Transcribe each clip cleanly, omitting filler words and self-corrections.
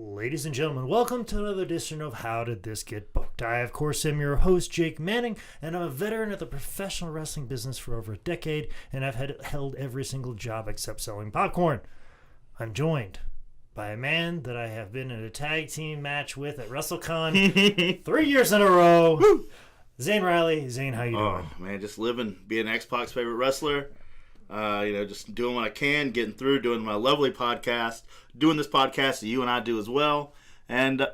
Ladies and gentlemen, welcome to another edition of How Did This Get Booked? I, of course, am your host, Jake Manning, and I'm a veteran of the professional wrestling business for over a decade, and I've held every single job except selling popcorn. I'm joined by a man that I have been in a tag team match with at WrestleCon 3 years in a row. Woo! Zane Riley. Zane, how you doing? Oh, man, just living, being X-Pac's favorite wrestler. Just doing what I can, getting through, doing my lovely podcast, doing this podcast that you and I do as well. And,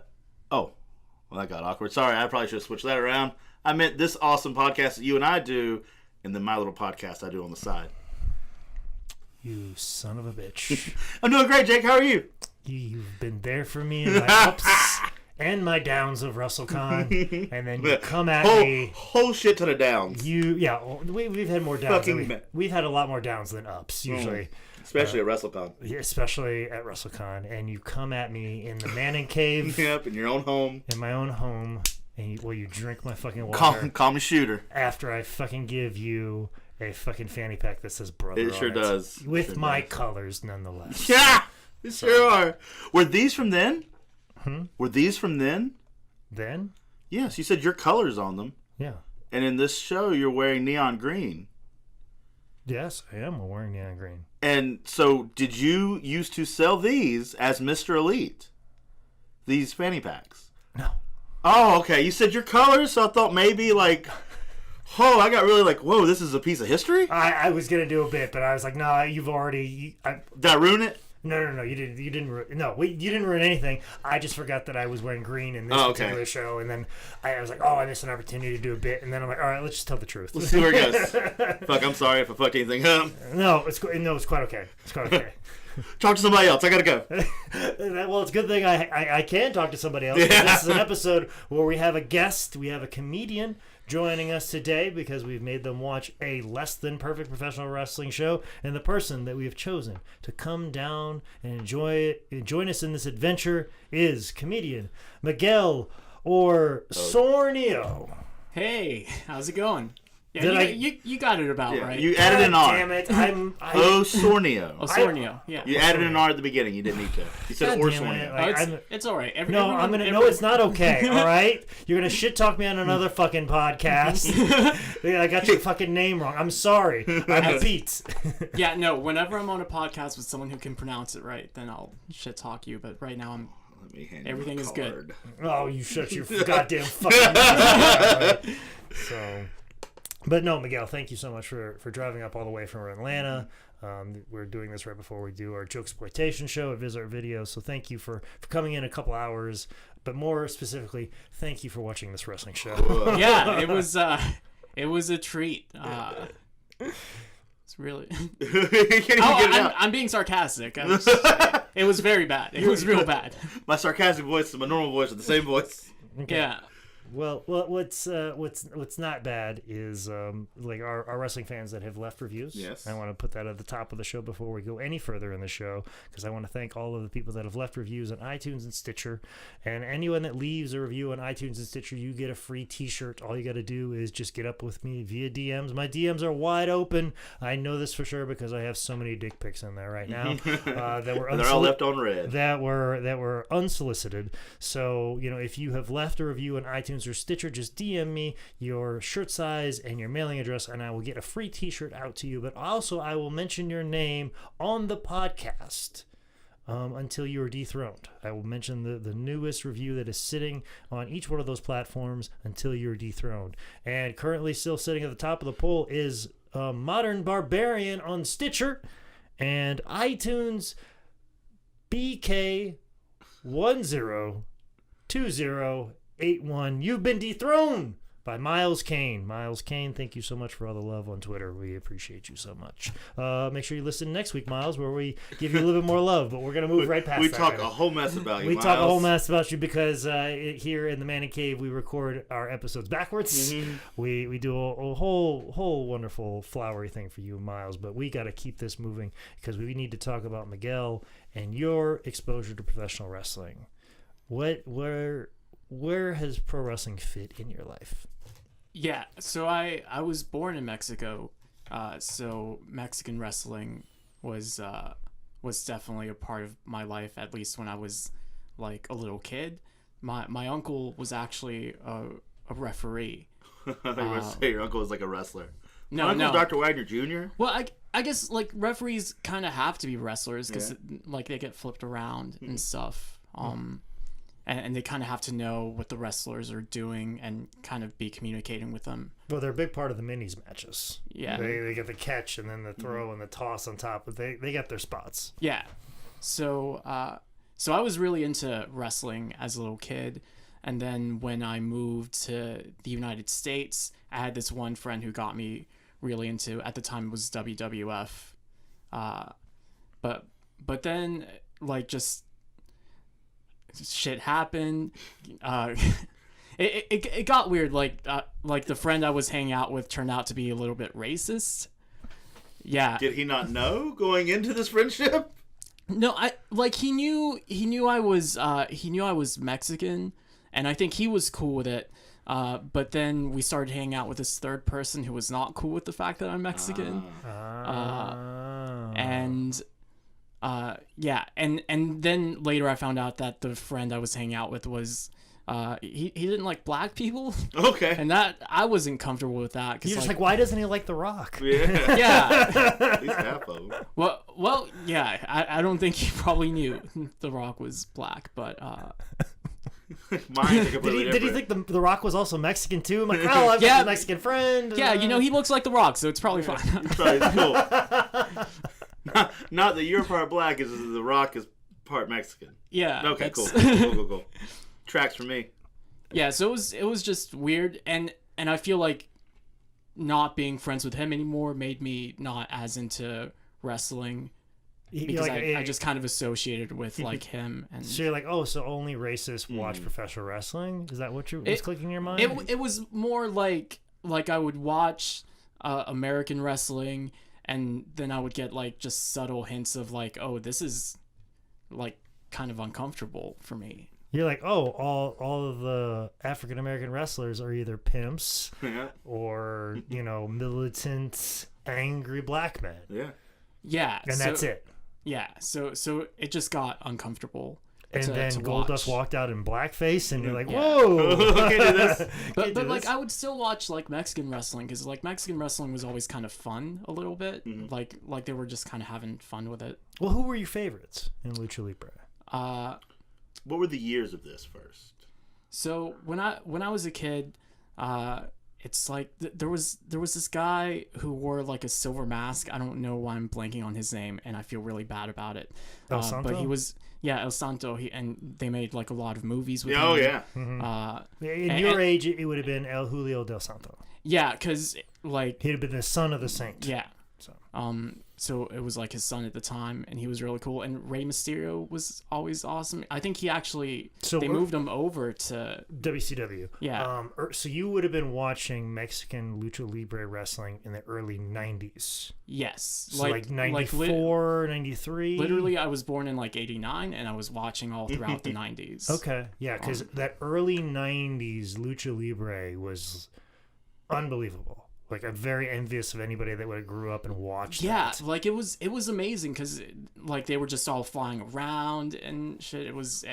well, that got awkward. Sorry, I probably should have switched that around. I meant this awesome podcast that you and I do, and then my little podcast I do on the side. You son of a bitch. I'm doing great, Jake. How are you? You've been there for me in my ups and my downs of WrestleCon, and then you come at me. Whole shit ton of downs. We've had more downs. We've had a lot more downs than ups, usually. Especially at WrestleCon. Yeah, especially at WrestleCon. And you come at me in the Manning Cave. Yep, in your own home. In my own home. And you drink my fucking water. Call me shooter. After I fucking give you a fucking fanny pack that says brother on it. It sure does. With my colors, nonetheless. Yeah! They sure are. Were these from then? Hmm? Were these from then? Then? Yes, you said your colors on them. Yeah. And in this show, you're wearing neon green. Yes, I am wearing neon green. And so, did you used to sell these as Mr. Elite? These fanny packs? No. Oh, okay. You said your colors, so I thought maybe I got really whoa, this is a piece of history? I was going to do a bit, but I was like, no, you've already... Did I ruin it? No, you didn't. You didn't ruin anything. I just forgot that I was wearing green in this particular show, and then I was like, I missed an opportunity to do a bit, and then I'm like, all right, let's just tell the truth. Let's see where it goes. Fuck, I'm sorry if I fucked anything up. No, it's quite okay. It's quite okay. Talk to somebody else. I gotta go. Well, it's a good thing I can talk to somebody else. Yeah. This is an episode where we have a guest. We have a comedian joining us today because we've made them watch a less than perfect professional wrestling show, and the person that we have chosen to come down and join us in this adventure is comedian Miguel Osornio. Hey, how's it going? Yeah, you got it about right. You added an R. Damn it! Osornio. Osornio. Yeah. You added an R at the beginning. You didn't need to. You said Osornio. It's all right. No, it's not okay. All right, you're gonna shit talk me on another fucking podcast. I got your fucking name wrong. I'm sorry. I'm Pete. Yeah, no. Whenever I'm on a podcast with someone who can pronounce it right, then I'll shit talk you. But right now everything is good. Oh, you shut your goddamn fucking mouth. So. But no, Miguel, thank you so much for driving up all the way from Atlanta. We're doing this right before we do our joke exploitation show at Visit Our Videos. So thank you for coming in a couple hours. But more specifically, thank you for watching this wrestling show. Yeah, it was a treat. It's really... I'm being sarcastic. It was very bad. It was real bad. My sarcastic voice and my normal voice are the same voice. Okay. Yeah. Well, what's not bad is our wrestling fans that have left reviews. Yes. I want to put that at the top of the show before we go any further in the show, because I want to thank all of the people that have left reviews on iTunes and Stitcher. And anyone that leaves a review on iTunes and Stitcher, you get a free T-shirt. All you got to do is just get up with me via DMs. My DMs are wide open. I know this for sure because I have so many dick pics in there right now that were they're all left on red. That were unsolicited. So if you have left a review on iTunes or Stitcher, just DM me your shirt size and your mailing address, and I will get a free T-shirt out to you. But also, I will mention your name on the podcast until you are dethroned. I will mention the newest review that is sitting on each one of those platforms until you're dethroned. And currently still sitting at the top of the poll is Modern Barbarian on Stitcher and iTunes BK102081. You've been dethroned by Miles Kane. Miles Kane, thank you so much for all the love on Twitter. We appreciate you so much. Make sure you listen next week, Miles, where we give you a little bit more love, but we're going to move right past that. We talk a whole mess about you, We Miles. talk a whole mess about you because here in the Manning Cave, we record our episodes backwards. Mm-hmm. We do a whole wonderful flowery thing for you, Miles, but we got to keep this moving because we need to talk about Miguel and your exposure to professional wrestling. Where has pro wrestling fit in your life? Yeah, so I was born in Mexico, so Mexican wrestling was definitely a part of my life, at least when I was like a little kid. My uncle was actually a referee. I thought you were going to say your uncle was like a wrestler. No, no. Dr. Wagner Jr.? Well, I guess like referees kind of have to be wrestlers because like they get flipped around and stuff. And they kind of have to know what the wrestlers are doing and kind of be communicating with them. Well, they're a big part of the minis matches. Yeah. They get the catch and then the throw and the toss on top, but they got their spots. Yeah. So I was really into wrestling as a little kid. And then when I moved to the United States, I had this one friend who got me really into, at the time it was WWF. But then like just shit happened. It got weird. Like the friend I was hanging out with turned out to be a little bit racist. Yeah. Did he not know going into this friendship? No, he knew I was Mexican, and I think he was cool with it. But then we started hanging out with this third person who was not cool with the fact that I'm Mexican. And then later I found out that the friend I was hanging out with was he didn't like black people. Okay. And that I wasn't comfortable with that. You're just like, why doesn't he like The Rock? Yeah. Yeah. At least half of them. Well, yeah. I don't think he probably knew The Rock was black, but Mine's completely did he different. think the Rock was also Mexican too? I'm like, oh, I've got a Mexican friend. Yeah, he looks like The Rock, so it's probably fine. Probably cool. Not that you're part black, is The Rock part Mexican. Yeah. Okay, cool. Tracks for me. Yeah, so it was just weird, and I feel like not being friends with him anymore made me not as into wrestling because I just kind of associated with like him. And so you're like, oh, so only racists watch professional wrestling? Is that what was clicking in your mind? It was more like I would watch American wrestling, and then I would get like just subtle hints of like, oh, this is like kind of uncomfortable for me. You're like, oh, all of the African American wrestlers are either pimps or militant, angry black men. Yeah. Yeah. And that's it. Yeah. So it just got uncomfortable. And then Goldust walked out in blackface, and you're like, Yeah. whoa, can't do this. But like I would still watch like Mexican wrestling because like Mexican wrestling was always kind of fun a little bit. Like they were just kind of having fun with it. Well, who were your favorites in Lucha Libre? What were the years of this first? So when I was a kid, it's like there was this guy who wore like a silver mask. I don't know why I'm blanking on his name, and I feel really bad about it. El Santo? But he was El Santo. And they made like a lot of movies with him. Oh yeah. In your age, it would have been El Julio del Santo. Yeah, because like he'd have been the son of the saint. Yeah. So it was like his son at the time, and he was really cool. And Rey Mysterio was always awesome. I think he actually they moved him over to WCW. Yeah. So you would have been watching Mexican Lucha Libre wrestling in the early 90s. Yes. So like 94, 93. Literally, I was born in like 89, and I was watching all throughout the 90s. Okay. Yeah, because that early 90s Lucha Libre was unbelievable. Like, I'm very envious of anybody that would have grew up and watched that. Like it was amazing because like they were just all flying around and shit. It was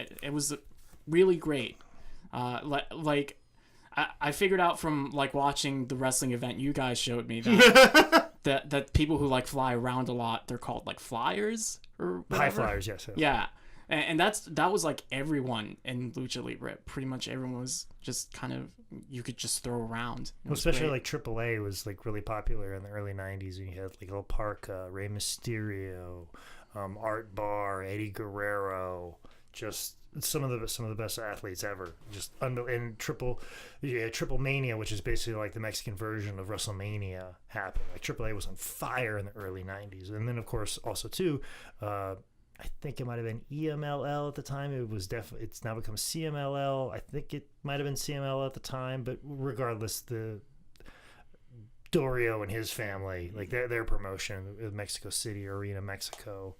really great. Like I figured out from like watching the wrestling event you guys showed me that that people who like fly around a lot, they're called like flyers or whatever. High flyers, yes. Yeah. And that was like everyone in Lucha Libre. Pretty much everyone was just kind of, you could just throw around. Well, especially like AAA was like really popular in the early 90s. You had like El Parca, Rey Mysterio, Art Barr, Eddie Guerrero, just some of the best athletes ever. Just and Triple Mania, which is basically like the Mexican version of WrestleMania, happened. Like AAA was on fire in the early 90s. And then of course also too, I think it might have been EMLL at the time. It's now become CMLL. I think it might have been CMLL at the time, but regardless, the Dorio and his family, like their promotion of Mexico City, Arena Mexico,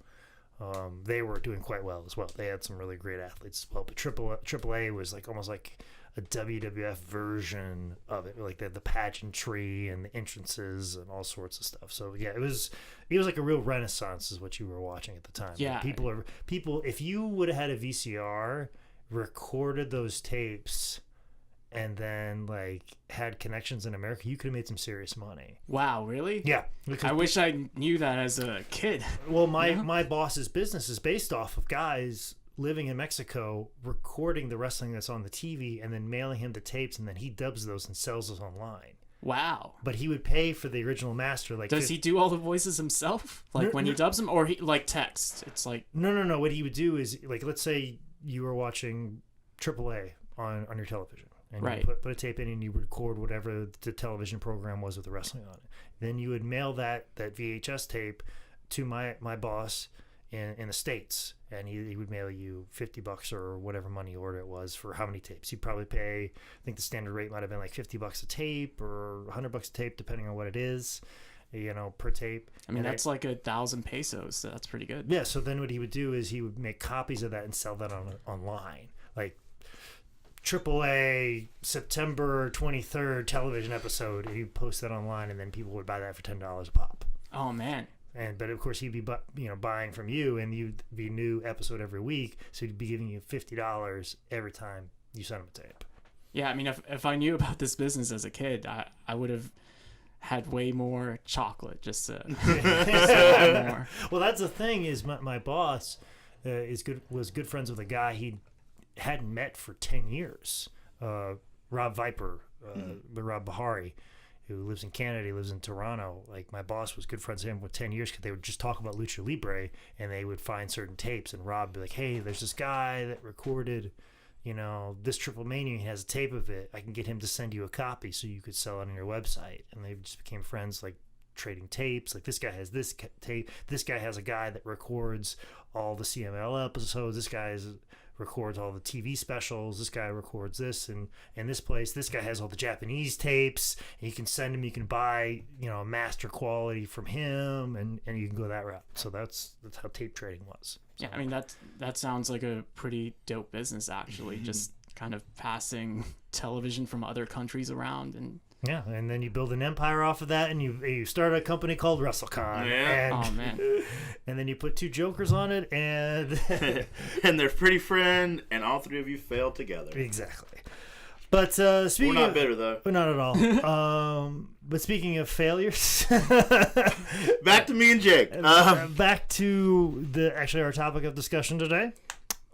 they were doing quite well as well. They had some really great athletes as well. But AAA was like almost like a WWF version of it, like the pageantry and the entrances and all sorts of stuff. So yeah, it was like a real renaissance is what you were watching at the time. Yeah. People if you would have had a VCR, recorded those tapes, and then like had connections in America, you could have made some serious money. Wow, really? Yeah. I wish I knew that as a kid. Well, my boss's business is based off of guys living in Mexico recording the wrestling that's on the TV and then mailing him the tapes, and then he dubs those and sells those online. Wow. But he would pay for the original master. Like, does he do all the voices himself? Like when he dubs them, or he like text? It's like no. What he would do is, like, let's say you were watching AAA on your television, and right. you put a tape in and you record whatever the television program was with the wrestling on it. Then you would mail that VHS tape to my boss in the States, and he would mail you $50 or whatever money order it was for how many tapes. You'd probably pay, I think the standard rate might have been like $50 a tape or $100 a tape, depending on what it is, per tape. I mean, that's like 1,000 pesos. So that's pretty good. Yeah. So then what he would do is he would make copies of that and sell that online, like AAA September 23rd television episode. He'd post that online, and then people would buy that for $10 a pop. Oh man. But of course he'd be buying from you, and you'd be new episode every week, so he'd be giving you $50 every time you sent him a tape. Yeah, I mean, if I knew about this business as a kid, I would have had way more chocolate just to sell more. Well, that's the thing is my boss was good friends with a guy he hadn't met for 10 years, Rob Viper, Rob Bahari, who lives in Canada. He lives in Toronto. Like, my boss was good friends with him for 10 years because they would just talk about Lucha Libre, and they would find certain tapes, and Rob would be like, hey, there's this guy that recorded, this Triple Mania. He has a tape of it. I can get him to send you a copy so you could sell it on your website. And they just became friends, like trading tapes. Like, this guy has this tape. This guy has a guy that records all the CML episodes. This guy records all the TV specials. This guy records this and this place. This guy has all the Japanese tapes, and you can send him. You can buy master quality from him, and you can go that route. So that's how tape trading was. So. Yeah, I mean that sounds like a pretty dope business actually. Just kind of passing television from other countries around and. Yeah, and then you build an empire off of that, and you start a company called WrestleCon. Yeah. Oh man. And then you put two jokers on it, and and their pretty friend, and all three of you failed together. Exactly. But speaking, we're not bitter though. We're not at all. But speaking of failures, back to me and Jake. Back to our topic of discussion today.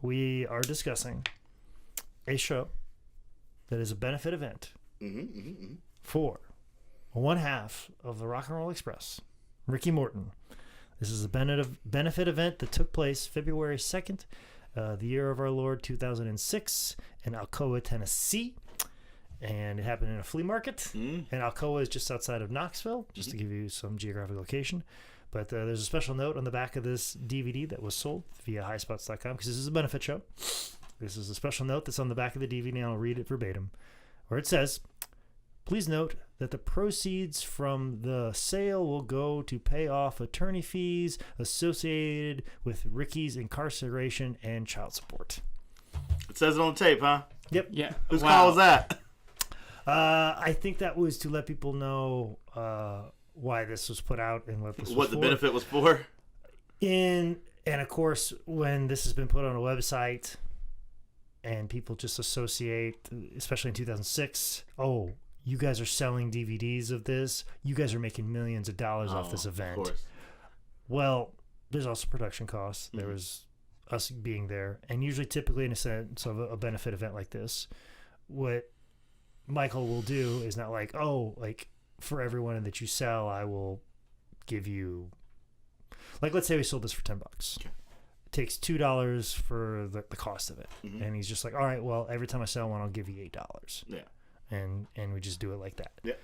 We are discussing a show that is a benefit event. For one half of the Rock and Roll Express, Ricky Morton. This is a benefit event that took place February 2nd, the year of our Lord 2006, in Alcoa, Tennessee. And it happened in a flea market. And Alcoa is just outside of Knoxville, just to give you some geographic location. But there's a special note on the back of this DVD that was sold via highspots.com, because this is a benefit show. This is a special note that's on the back of the DVD, and I'll read it verbatim, where it says, please note that the proceeds from the sale will go to pay off attorney fees associated with Ricky's incarceration and child support. It says it on the tape, huh? Yep. Yeah. Whose call was that? I think that was to let people know why this was put out and what this was what the benefit was for. And of course, when this has been put on a website and people just associate, especially in 2006, oh, you guys are selling DVDs of this. You guys are making millions of dollars off this event. Of course. Well, there's also production costs. There was us being there. And usually, typically, in a sense of a benefit event like this, what Michael will do is not like, oh, like, for everyone that you sell, I will give you, like, let's say we sold this for $10. Okay. It takes $2 for the cost of it. And he's just like, all right, well, every time I sell one, I'll give you $8. Yeah. And we just do it like that. Yeah.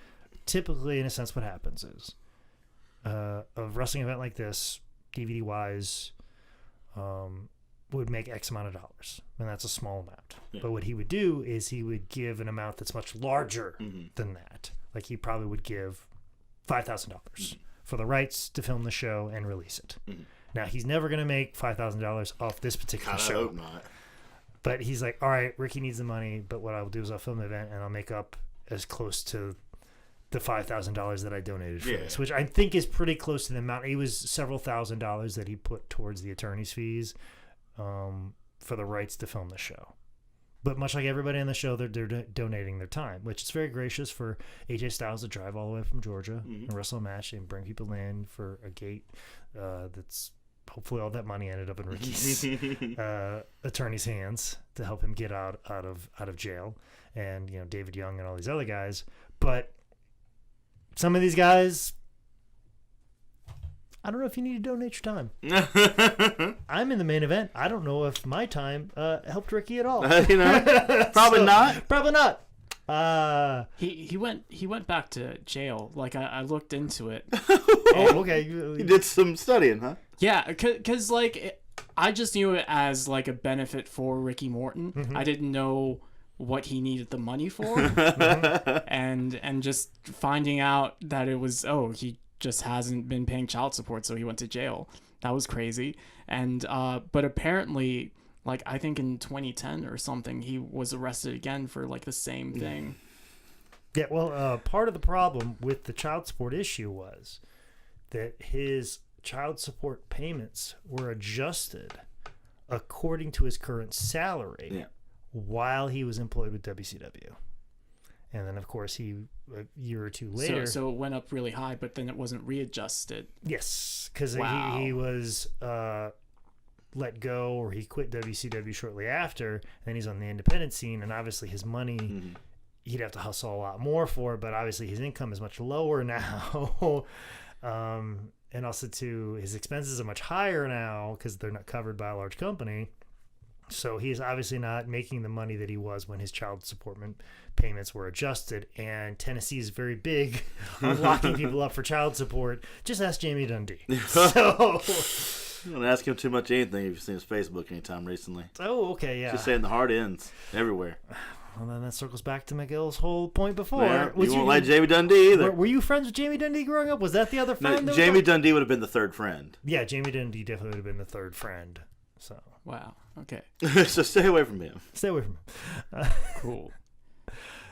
Typically, in a sense, what happens is a wrestling event like this, DVD wise, would make X amount of dollars, and that's a small amount. Yeah. But what he would do is he would give an amount that's much larger than that. Like, he probably would give $5,000 for the rights to film the show and release it. Now, he's never going to make $5,000 off this particular show. I hope not. But he's like, all right, Ricky needs the money, but what I'll do is I'll film the event and I'll make up as close to the $5,000 that I donated for this, which I think is pretty close to the amount. It was several $1,000s that he put towards the attorney's fees for the rights to film the show. But much like everybody on the show, they're donating their time, which is very gracious for AJ Styles to drive all the way from Georgia and wrestle a match and bring people in for a gate that's hopefully all that money ended up in Ricky's attorney's hands to help him get out of jail, and David Young and all these other guys. But some of these guys, I don't know if you need to donate your time. I'm in the main event. I don't know if my time helped Ricky at all. Probably not. Probably not. He went back to jail. Like I looked into it. Oh, okay. You did some studying, huh? Yeah, cause I just knew it as like a benefit for Ricky Morton. Mm-hmm. I didn't know what he needed the money for, and just finding out that it was he just hasn't been paying child support, so he went to jail. That was crazy. And but apparently, like I think in 2010 or something, he was arrested again for like the same thing. Yeah, well, part of the problem with the child support issue was that his child support payments were adjusted according to his current salary while he was employed with WCW. And then, of course, a year or two later... So it went up really high, but then it wasn't readjusted. Yes, because he was let go, or he quit WCW shortly after, and then he's on the independent scene, and obviously his money, he'd have to hustle a lot more for, but obviously his income is much lower now. And also, too, his expenses are much higher now because they're not covered by a large company. So he is obviously not making the money that he was when his child support payments were adjusted. And Tennessee is very big on locking people up for child support. Just ask Jamie Dundee. So Don't ask him too much anything if you've seen his Facebook anytime recently. Oh, okay, yeah. Just saying the hard ends everywhere. Well, then that circles back to Miguel's whole point before. Yeah, you won't like Jamie Dundee either. Were you friends with Jamie Dundee growing up? Was that the other friend? No, Jamie Dundee would have been the third friend. Yeah, Jamie Dundee definitely would have been the third friend. So Wow. Okay. So stay away from him. Stay away from him. Cool.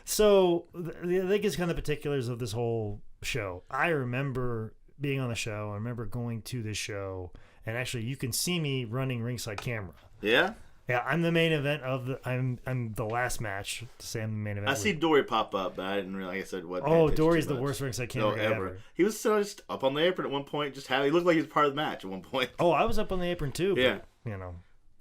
So I think it's kind of the particulars of this whole show. I remember being on the show. I remember going to this show, and actually, you can see me running ringside camera. Yeah. Yeah, I'm the main event of the. I'm the last match to say I'm the main event. I see Dory pop up, but I didn't really. Like I said, what? Oh, Dory's the worst ringside camera guy ever. He was just up on the apron at one point. He looked like he was part of the match at one point. Oh, I was up on the apron too. Yeah. But,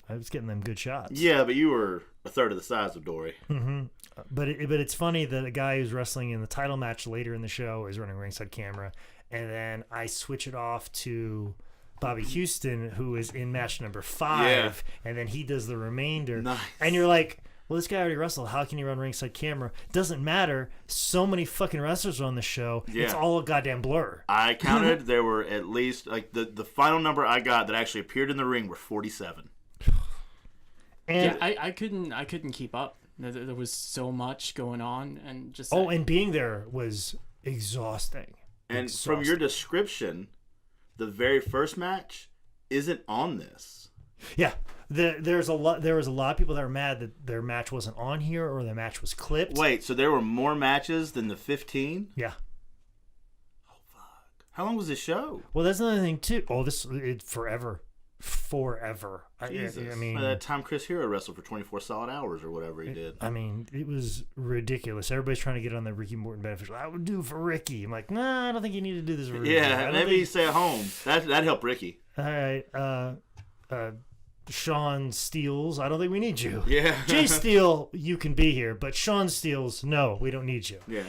I was getting them good shots. Yeah, but you were a third of the size of Dory. Mm-hmm. But it's funny that a guy who's wrestling in the title match later in the show is running ringside camera, and then I switch it off to Bobby Houston, who is in match number 5, and then he does the remainder. Nice. And you're like, well, this guy already wrestled. How can you run ringside camera? Doesn't matter. So many fucking wrestlers on the show. Yeah. It's all a goddamn blur. I counted. There were at least, like, the final number I got that actually appeared in the ring were 47. And yeah, I couldn't keep up. There was so much going on, and just and being there was exhausting. And from your description, the very first match isn't on this. Yeah, there was a lot of people that were mad that their match wasn't on here or their match was clipped. Wait, so there were more matches than the 15? Yeah. Oh fuck! How long was the show? Well, that's another thing too. Oh, forever. Jesus. I mean, by that time Chris Hero wrestled for 24 solid hours or whatever he did. I mean, it was ridiculous. Everybody's trying to get on the Ricky Morton Benefit. I would do it for Ricky. I'm like, nah, I don't think you need to do this for Ricky. Yeah, maybe you stay at home. That helped Ricky. All right, Sean Steels, I don't think we need you. Yeah. Jay Steele, you can be here, but Sean Steels, no, we don't need you. Yeah.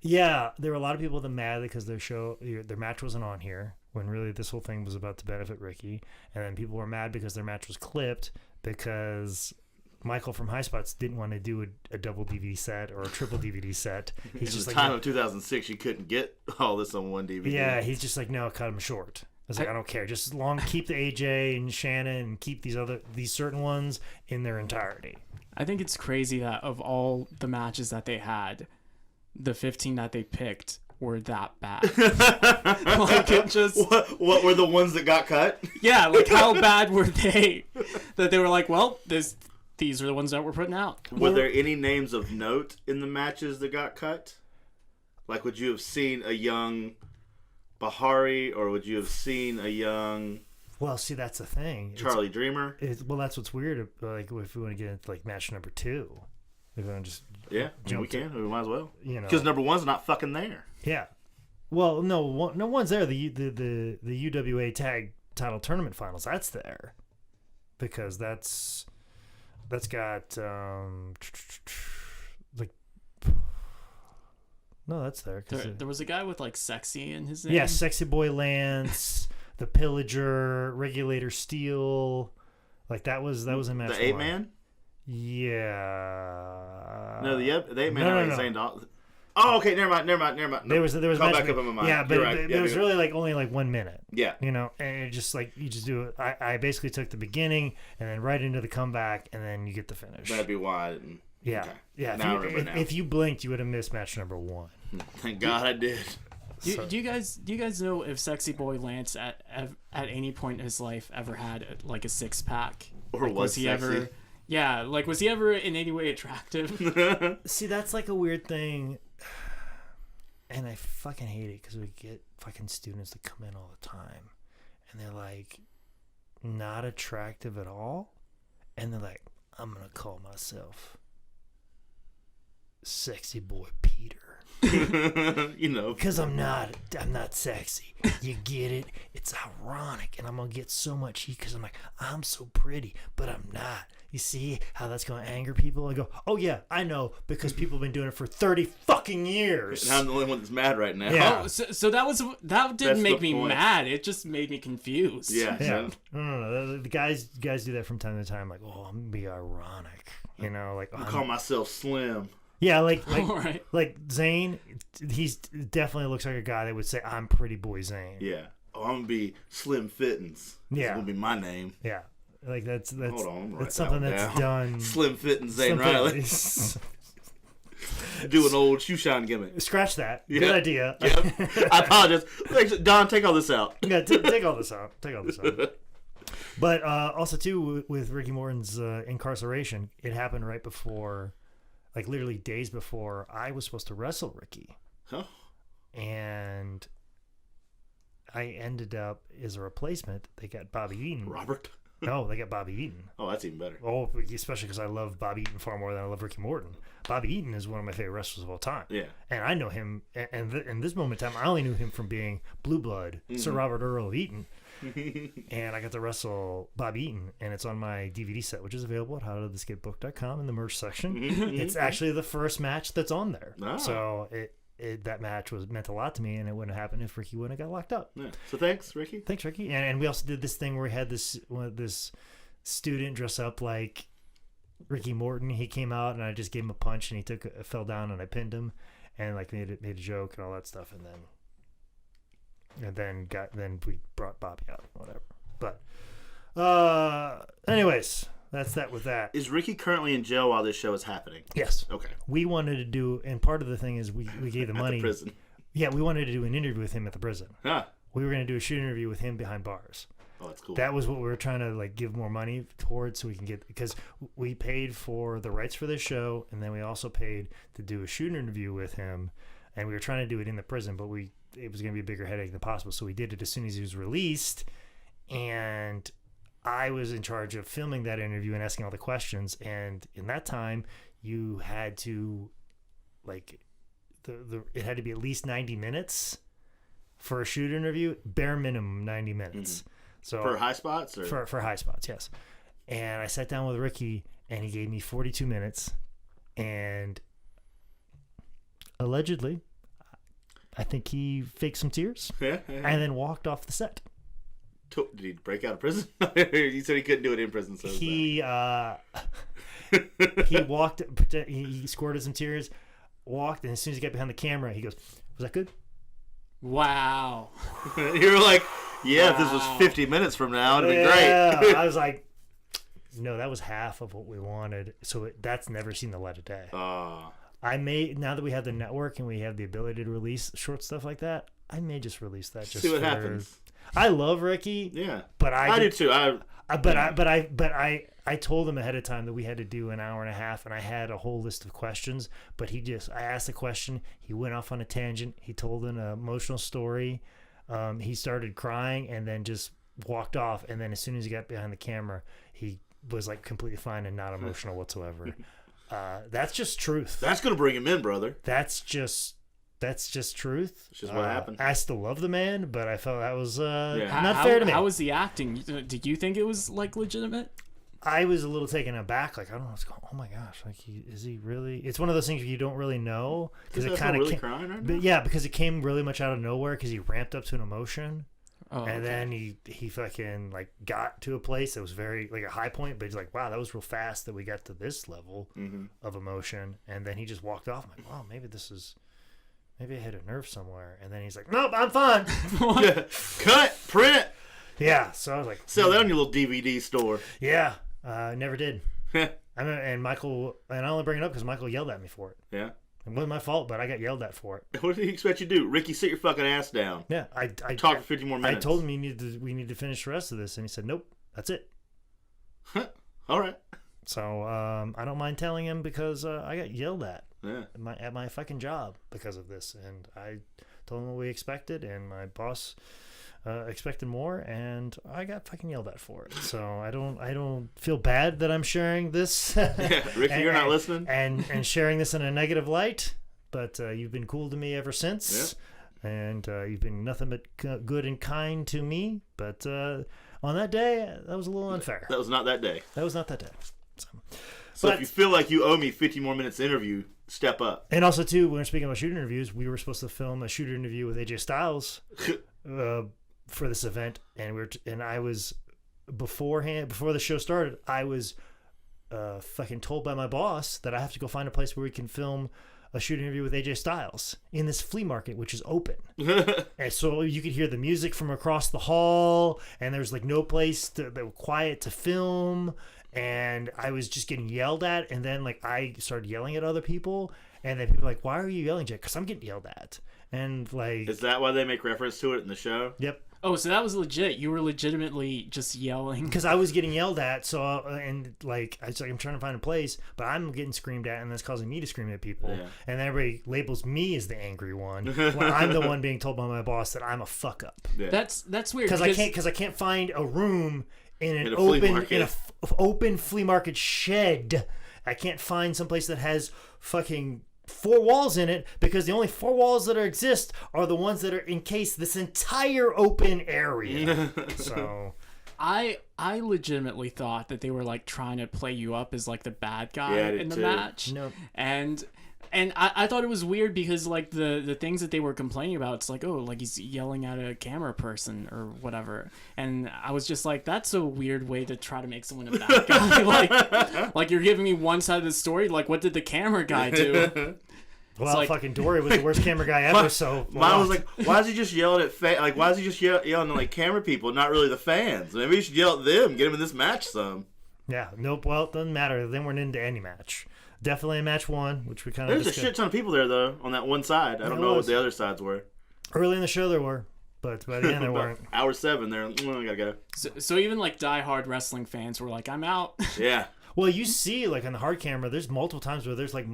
Yeah, there were a lot of people that mad because their match wasn't on here, when really this whole thing was about to benefit Ricky. And then people were mad because their match was clipped because Michael from High Spots didn't want to do a double DVD set or a triple DVD set. He's just the like, time of 2006, you couldn't get all this on one DVD. Yeah, he's just like, no, cut him short. I was like, I don't care. Just keep the AJ and Shannon and keep these certain ones in their entirety. I think it's crazy that of all the matches that they had, the 15 that they picked were that bad. Like it just what were the ones that got cut? Yeah, like how bad were they that they were like, well, these are the ones that we're putting out. Were there any names of note in the matches that got cut? Like, would you have seen a young Bahari, or would you have seen a young Well, see, that's the thing. Charlie Dreamer? Well, that's what's weird. Like, if we want to get into like match number 2, if we want to just we can. We might as well. Because number 1's not fucking there. Yeah. Well, no one's there. The UWA Tag Title Tournament Finals, that's there, because that's got like. No, that's there. There was a guy with like sexy in his name. Yeah, Sexy Boy Lance, the Pillager, Regulator Steel, like that was a match. The 8-Man. Yeah. No, the 8-Man. No. Zane Dawson. Oh, okay. Never mind. There was Come back up in my mind. Yeah, but it was really like only like 1 minute. Yeah. And it just like you just do it. I basically took the beginning and then right into the comeback, and then you get the finish. That'd be why I didn't. Yeah. Okay. Yeah. If you blinked, you would have missed match number 1. Thank God I did. Do you guys know if Sexy Boy Lance at any point in his life ever had like a 6-pack? Or like, was he sexy? ever? Yeah, like was he ever in any way attractive? See, that's like a weird thing, and I fucking hate it because we get fucking students that come in all the time, and they're like not attractive at all, and they're like, I'm gonna call myself Sexy Boy Peter. Because I'm not sexy. You get it? It's ironic, and I'm gonna get so much heat because I'm like, I'm so pretty, but I'm not. You see how that's gonna anger people? I go, oh yeah, I know, because people have been doing it for 30 fucking years. And I'm the only one that's mad right now. Yeah. Oh, so that didn't make me mad. It just made me confused. Yeah. No. The guys do that from time to time. Like, oh, I'm gonna be ironic. Like I call myself Slim. Yeah, like Right. like Zane, he's definitely looks like a guy that would say, I'm Pretty Boy Zane. Yeah. Oh, I'm gonna be Slim Fittins. Yeah. That's gonna be my name. Yeah. Like that's Hold on, that's something that's done. Slim Fittins Zane Riley. Do an old shoe shine gimmick. Scratch that. Yeah. Good idea. Yep. I apologize. Don, take all this out. Yeah, take all this out. But also too, with Ricky Morton's incarceration, it happened right before, like literally days before I was supposed to wrestle Ricky. Huh? And I ended up as a replacement. They got Bobby Eaton. Robert? No, they got Bobby Eaton. Oh, that's even better. Oh, especially because I love Bobby Eaton far more than I love Ricky Morton. Bobby Eaton is one of my favorite wrestlers of all time. Yeah. And I know him, and in this moment in time, I only knew him from being Blue Blood, Sir Robert Earl of Eaton. And I got to wrestle Bobby Eaton, and it's on my DVD set, which is available at howdidthis.book.com in the merch section. It's actually the first match that's on there. Ah. So that match meant a lot to me, and it wouldn't have happened if Ricky wouldn't have got locked up. Yeah. So thanks, Ricky. Thanks, Ricky. And we also did this thing where we had this student dress up like Ricky Morton. He came out, and I just gave him a punch, and he fell down, and I pinned him, and like made a joke and all that stuff, and then we brought Bobby out, whatever. But anyways, that's that with that. Is Ricky currently in jail while this show is happening? Yes. Okay. We wanted to do, and part of the thing is we gave the money. At the prison. Yeah, we wanted to do an interview with him at the prison. Huh. We were going to do a shoot interview with him behind bars. Oh, that's cool. That was what we were trying to like give more money towards, so we can get, because we paid for the rights for this show, and then we also paid to do a shoot interview with him, and we were trying to do it in the prison, but it was going to be a bigger headache than possible, so we did it as soon as he was released, and I was in charge of filming that interview and asking all the questions, and in that time you had to like it had to be at least 90 minutes for a shoot interview, bare minimum 90 minutes. So for high spots, or for high spots, yes. And I sat down with Ricky, and he gave me 42 minutes, and allegedly, I think he faked some tears, and then walked off the set. Did he break out of prison? You said he couldn't do it in prison. So he walked. He squirted some tears, walked, and as soon as he got behind the camera, he goes, "Was that good?" Wow. You were like, yeah, wow. If this was 50 minutes from now, it'd be great. I was like, no, that was half of what we wanted. So that's never seen the light of day. now that we have the network and we have the ability to release short stuff like that, I may just release that. Just see what happens. I love Ricky. Yeah, but I do too. I told him ahead of time that we had to do an hour and a half, and I had a whole list of questions. But I asked a question, he went off on a tangent. He told an emotional story. He started crying and then just walked off. And then as soon as he got behind the camera, he was like completely fine and not emotional whatsoever. That's just truth. That's gonna bring him in, brother. That's just truth. It's just what happened. I still love the man, but I felt that was How- not fair to me. How was the acting? Did you think it was like legitimate? I was a little taken aback. Like, I don't know what's going. Oh my gosh! Like, is he really? It's one of those things you don't really know because it kind of really crying right now? yeah, because it came really much out of nowhere because he ramped up to an emotion. Oh, And then he fucking like got to a place that was very like a high point, but he's like, wow, that was real fast that we got to this level of emotion. And then he just walked off. I'm like, wow, maybe I hit a nerve somewhere. And then he's like, nope, I'm fine. Yeah. Cut, print. Yeah. So I was like, Sell that on your little DVD store. yeah, never did. And Michael, and I only bring it up because Michael yelled at me for it. Yeah. It wasn't my fault, but I got yelled at for it. What did he expect you to do? Ricky, sit your fucking ass down. Yeah, I Talk for 50 more minutes. I told him we need to finish the rest of this, and he said, nope, that's it. All right. So I don't mind telling him because I got yelled at Yeah. at my fucking job because of this, and I told him what we expected, and my boss expected more, and I got fucking yelled at for it. So I don't feel bad that I'm sharing this. Yeah, Ricky, you're not listening. And sharing this in a negative light, but you've been cool to me ever since. Yeah. And you've been nothing but good and kind to me. But on that day, that was a little unfair. That was not that day. That was not that day. So if you feel like you owe me 50 more minutes interview, step up. And also, too, when we're speaking about shooter interviews, we were supposed to film a shooter interview with AJ Styles for this event, and I was before the show started, I was fucking told by my boss that I have to go find a place where we can film a shoot interview with AJ Styles in this flea market, which is open. And so you could hear the music from across the hall, and there's like no place that was quiet to film. And I was just getting yelled at, and then like I started yelling at other people, and then people were like, why are you yelling, Jake? Because I'm getting yelled at. And like, is that why they make reference to it in the show? Yep. Oh, so that was legit. You were legitimately just yelling. Because I was getting yelled at, so and like I was like, I'm trying to find a place, but I'm getting screamed at, and that's causing me to scream at people. Yeah. And then everybody labels me as the angry one when I'm the one being told by my boss that I'm a fuck up. Yeah. That's weird. Because I can't find a room in an open flea market shed. I can't find someplace that has fucking 4 walls in it, because the only 4 walls that exist are the ones that are encased this entire open area. So I legitimately thought that they were like trying to play you up as like the bad guy in the match. Nope. And I thought it was weird because like the things that they were complaining about, it's like, oh, like he's yelling at a camera person or whatever. And I was just like, that's a weird way to try to make someone a bad guy. like you're giving me one side of the story. Like, what did the camera guy do? Well, like, fucking Dory was the worst camera guy ever. Mine was like, why is he just yelling at why is he just yelling at like camera people, not really the fans? Maybe you should yell at them, get him in this match some. Yeah, nope. Well, it doesn't matter. They weren't into any match. Definitely in match 1, which we kind of. There's a shit ton of people there though on that one side. I don't know what the other sides were. Early in the show there were, but by the end there weren't. Hour 7, there. I gotta go. So even like diehard wrestling fans were like, I'm out. Yeah. Well, you see, like on the hard camera, there's multiple times where there's like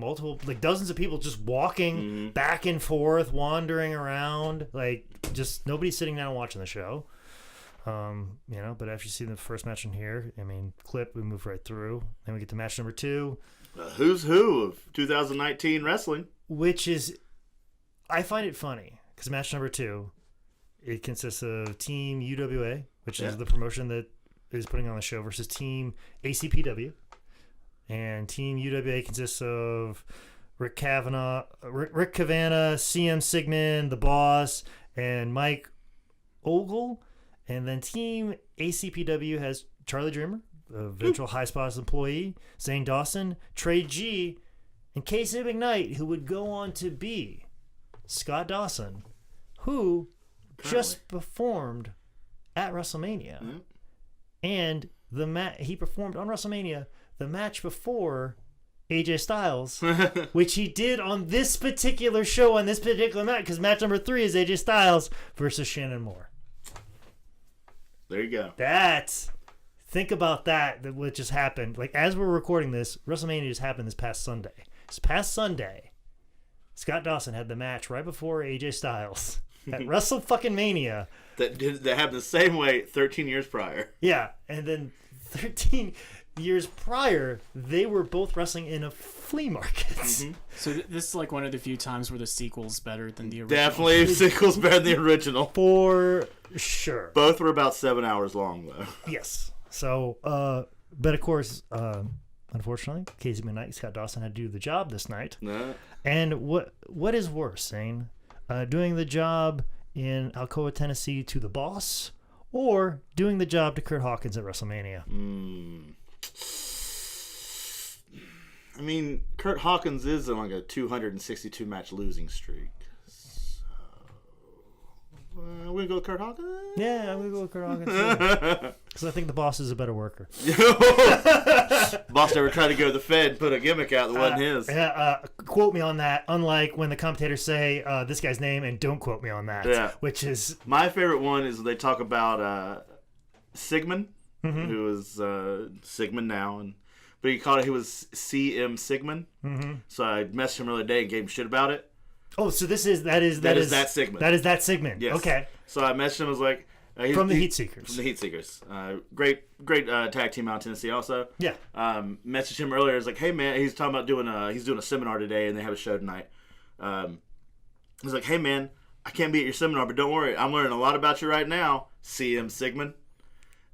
dozens of people just walking back and forth, wandering around, like just nobody sitting down and watching the show. But after you see the first match in here, I mean, clip, we move right through. Then we get to match number 2. Who's who of 2019 wrestling? Which is, I find it funny because match number 2, it consists of Team UWA, which is the promotion that is putting on the show, versus Team ACPW. And Team UWA consists of Rick Cavanaugh, CM Sigmund, the Boss, and Mike Ogle. And then Team ACPW has Charlie Dreamer, a Ventral High Spots employee, Zane Dawson, Trey G, and Casey McKnight, who would go on to be Scott Dawson, who just performed at WrestleMania. And he performed on WrestleMania the match before AJ Styles, which he did on this particular show, on this particular match, because match number 3 is AJ Styles versus Shannon Moore. There you go. Think about that what just happened. Like, as we're recording this, WrestleMania just happened this past Sunday. This past Sunday, Scott Dawson had the match right before AJ Styles at WrestleMania. That happened the same way 13 years prior. Yeah, and then 13 years prior, they were both wrestling in a flea market. Mm-hmm. So this is like one of the few times where the sequel's better than the original. Definitely, the sequel's better than the original. For sure. Both were about 7 hours long, though. Yes. So, but of course, unfortunately, Casey McKnight, Scott Dawson had to do the job this night. Nah. And what is worse, Zane? Doing the job in Alcoa, Tennessee to the Boss, or doing the job to Kurt Hawkins at WrestleMania? I mean, Kurt Hawkins is on like a 262 match losing streak. So, we gonna go with Kurt Hawkins? Yeah, I'm gonna go with Kurt Hawkins because I think the Boss is a better worker. Boss never tried to go to the Fed and put a gimmick out that wasn't his. Quote me on that. Unlike when the commentators say this guy's name and don't quote me on that. Yeah. Which is my favorite one is they talk about Sigmund, who is Sigmund now, but he was CM Sigmund. Mm-hmm. So I messaged him the other day and gave him shit about it. Oh, so that is that Sigmund. That is that Sigmund. Yes. Okay. So I messaged him. I was like, from the Heat Seekers. From the Heat Seekers. Great tag team out in Tennessee. Also. Yeah. Messaged him earlier. I was like, hey man, he's talking about doing a seminar today, and they have a show tonight. I was like, hey man, I can't be at your seminar, but don't worry, I'm learning a lot about you right now, CM Sigmund.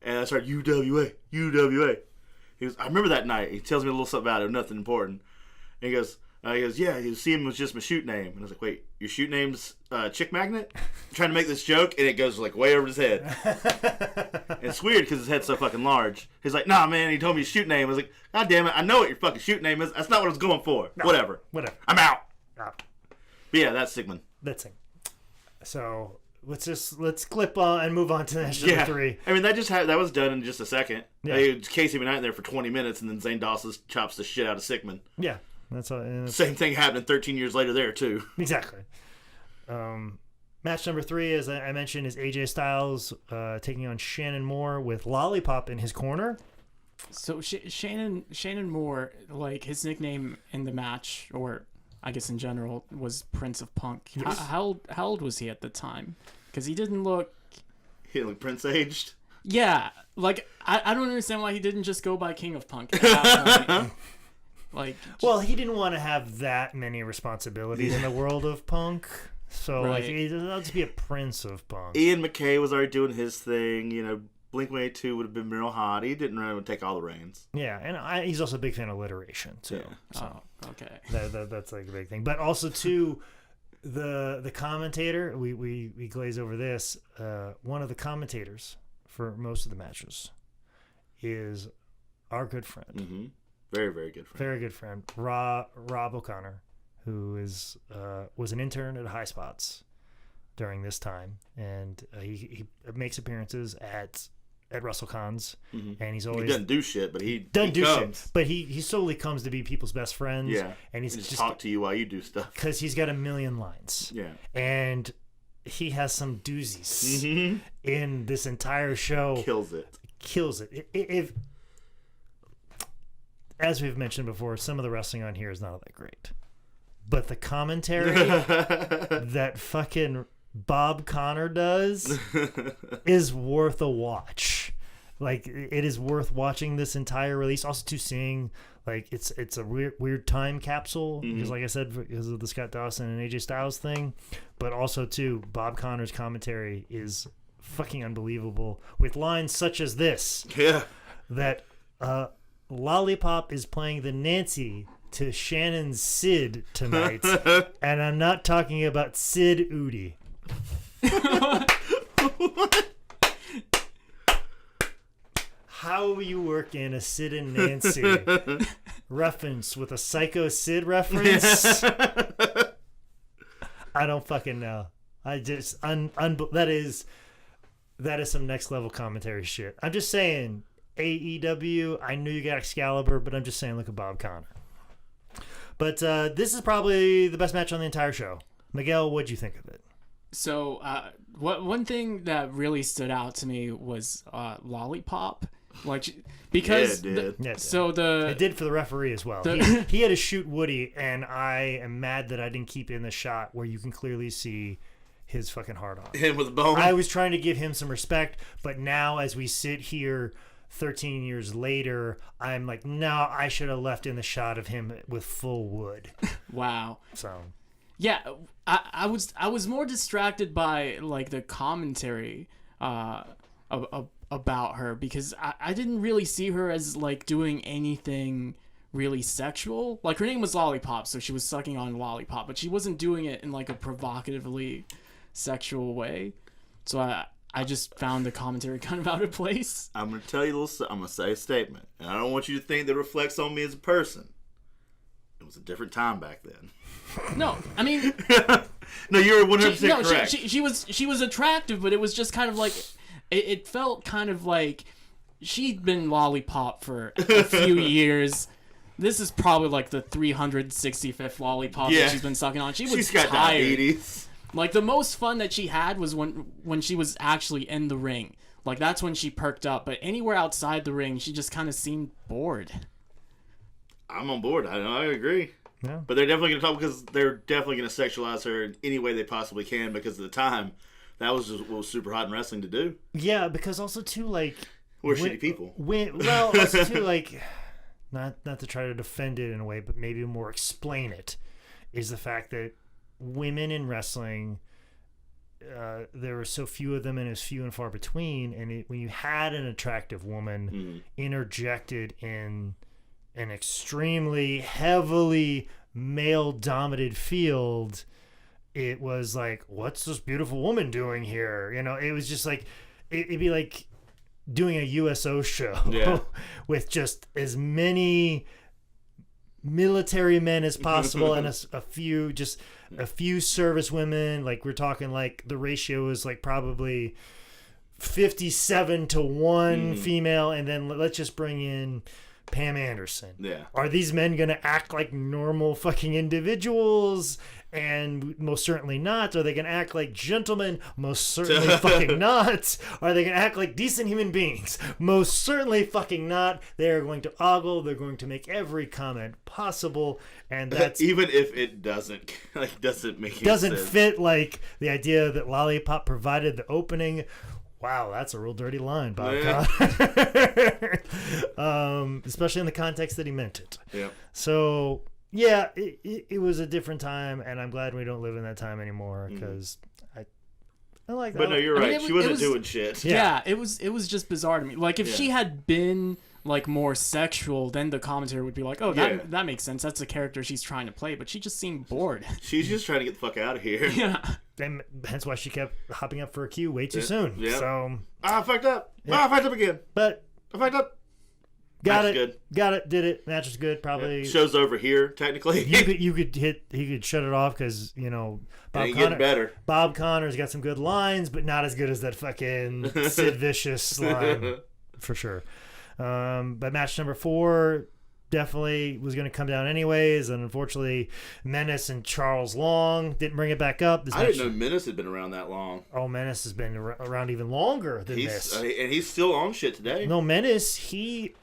And I started UWA. He goes, I remember that night. He tells me a little something about it, nothing important. And he goes, yeah, CM was just my shoot name. And I was like, wait, your shoot name's Chick Magnet? I'm trying to make this joke, and it goes like way over his head. And it's weird because his head's so fucking large. He's like, nah, man, he told me his shoot name. I was like, God damn it, I know what your fucking shoot name is. That's not what I was going for. No, whatever. I'm out. But yeah, that's Sigmund. That's it. So let's clip on and move on to match number 3. I mean, that was done in just a second. Yeah. Casey McKnight there for 20 minutes, and then Zane Dawson chops the shit out of Sigmund. Yeah. That's all. Same thing happened 13 years later there, too. Exactly. Match number 3, as I mentioned, is AJ Styles taking on Shannon Moore with Lollipop in his corner. So Shannon Moore, like, his nickname in the match, or I guess in general, was Prince of Punk. Yes. How old was he at the time? Because he didn't look... He looked Prince-aged? Yeah. Like, I don't understand why he didn't just go by King of Punk at that point. Well, he didn't want to have that many responsibilities in the world of punk, so right. I'll just be a Prince of Punk. Ian McKay was already doing his thing. Blink-182 would have been real hot. He didn't really take all the reins. Yeah, and he's also a big fan of alliteration too. Yeah. So okay, that's like a big thing. But also too, the commentator. We glaze over this. One of the commentators for most of the matches is our good friend. Mm-hmm. Very, very good friend. Very good friend. Rob O'Connor, who was an intern at High Spots during this time, and he makes appearances at WrestleCons, and he's always... He doesn't do shit, but he doesn't do comes. shit. But he solely comes to be people's best friends. Yeah, and he's just talk to you while you do stuff. Because he's got a million lines. Yeah. And he has some doozies in this entire show. Kills it. If as we've mentioned before, some of the wrestling on here is not all that great. But the commentary that fucking Bob Connor does is worth a watch. Like, it is worth watching this entire release. Also, to seeing, like, it's a weird time capsule. Because, like I said, because of the Scott Dawson and AJ Styles thing. But also, too, Bob Connor's commentary is fucking unbelievable. With lines such as this. Yeah. That, Lollipop is playing the Nancy to Shannon's Sid tonight, and I'm not talking about Sid Udi. How you work in a Sid and Nancy reference with a Psycho Sid reference? I don't fucking know. I just that is some next level commentary shit. I'm just saying. AEW, I knew you got Excalibur, but I'm just saying, look at Bob Connor. But this is probably the best match on the entire show. Miguel, what'd you think of it? So, one thing that really stood out to me was Lollipop, because it it did for the referee as well. He had to shoot Woody, and I am mad that I didn't keep in the shot where you can clearly see his fucking heart on. Him with a bone. I was trying to give him some respect, but now as we sit here 13 years later, I'm like, no, I should have left in the shot of him with full wood. Wow. So. Yeah, I was more distracted by like the commentary about her, because I didn't really see her as like doing anything really sexual. Like, her name was Lollipop, so she was sucking on Lollipop, but she wasn't doing it in like a provocatively sexual way. So I just found the commentary kind of out of place. I'm gonna tell you I'm gonna say a statement, and I don't want you to think that reflects on me as a person. It was a different time back then. No, I mean, no, you're 100% correct. She was attractive, but it was just kind of like it felt kind of like she'd been Lollipop for a few years. This is probably like the 365th Lollipop that she's been sucking on. She's got tired. Diabetes. Like, the most fun that she had was when she was actually in the ring. Like, that's when she perked up. But anywhere outside the ring, she just kind of seemed bored. I'm on board. I agree. Yeah. But they're definitely going to talk, because they're definitely going to sexualize her in any way they possibly can, because at the time, that was just what was super hot in wrestling to do. Yeah, because also, too, like... We're shitty people. Well, also, too, like... Not to try to defend it in a way, but maybe more explain it, is the fact that women in wrestling, there were so few of them and as few and far between, and when you had an attractive woman interjected in an extremely heavily male-dominated field, it was like, what's this beautiful woman doing here? You know, it was just like, it'd be like doing a USO show with just as many military men as possible and a few service women. Like, we're talking like the ratio is like probably 57-1 female, and then let's just bring in Pam Anderson. Yeah. Are these men going to act like normal fucking individuals? And most certainly not. Are they going to act like gentlemen? Most certainly fucking not. Are they going to act like decent human beings? Most certainly fucking not. They are going to ogle. They're going to make every comment possible, and that's even if it doesn't make any doesn't sense. fit like the idea that Lollipop provided the opening. Wow, that's a real dirty line, Bob Conner. Especially in the context that he meant it. Yeah. So, yeah, it was a different time, and I'm glad we don't live in that time anymore, because I like that. But no, you're right. I mean, she wasn't doing shit. Yeah, it was just bizarre to me. Like, if she had been like more sexual, then the commentary would be like, oh, that makes sense. That's the character she's trying to play. But she just seemed bored. She's just trying to get the fuck out of here. Yeah. And hence why she kept hopping up for a cue way too soon. Yeah. So I fucked up. I fucked up again. But I fucked up. Got Match it. Good. Got it. Did it. Match was good. Probably. Show's over here, technically. You could hit. He could shut it off because getting better. Bob Connor's got some good lines, but not as good as that fucking Sid Vicious line for sure. But match number 4 definitely was going to come down anyways, and unfortunately, Menace and Charles Long didn't bring it back up. I didn't know Menace had been around that long. Oh, Menace has been around even longer than this, and he's still on shit today. No, Menace he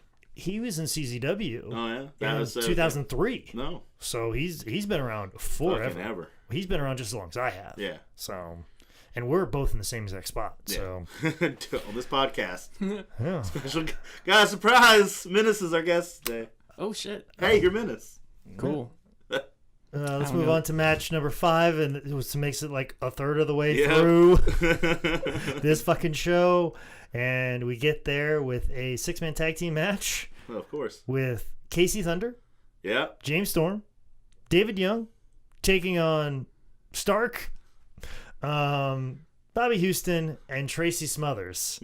was in CZW. Oh yeah, that was 2003. No, so he's been around forever. Fucking ever. He's been around just as long as I have. Yeah. So, and we're both in the same exact spot. So on this podcast, yeah. Special guys, surprise! Menace is our guest today. Oh shit! Hey, you're Menace. Cool. Let's move on to match number 5, and it makes it like a third of the way through this fucking show, and we get there with a 6-man tag team match. Well, of course. With Casey Thunder, James Storm, David Young taking on Stark, Bobby Houston, and Tracy Smothers.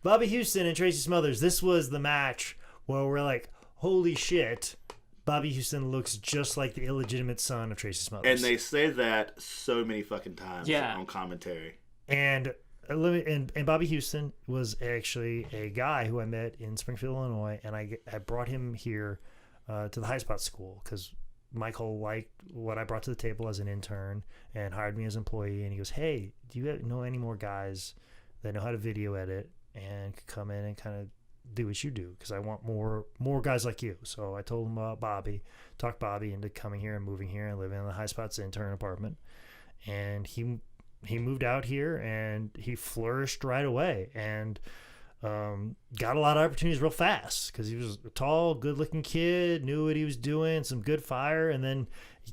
Bobby Houston and Tracy Smothers, this was the match where we're like, holy shit, Bobby Houston looks just like the illegitimate son of Tracy Smothers. And they say that so many fucking times on commentary. And Bobby Houston was actually a guy who I met in Springfield, Illinois, and I brought him here to the High Spot School because Michael liked what I brought to the table as an intern and hired me as an employee. And he goes, hey, do you know any more guys that know how to video edit and could come in and kind of do what you do? Because I want more guys like you. So I told him about Bobby, talked Bobby into coming here and moving here and living in the High Spot's intern apartment. And he moved out here and he flourished right away and got a lot of opportunities real fast because he was a tall, good-looking kid, knew what he was doing, some good fire, and then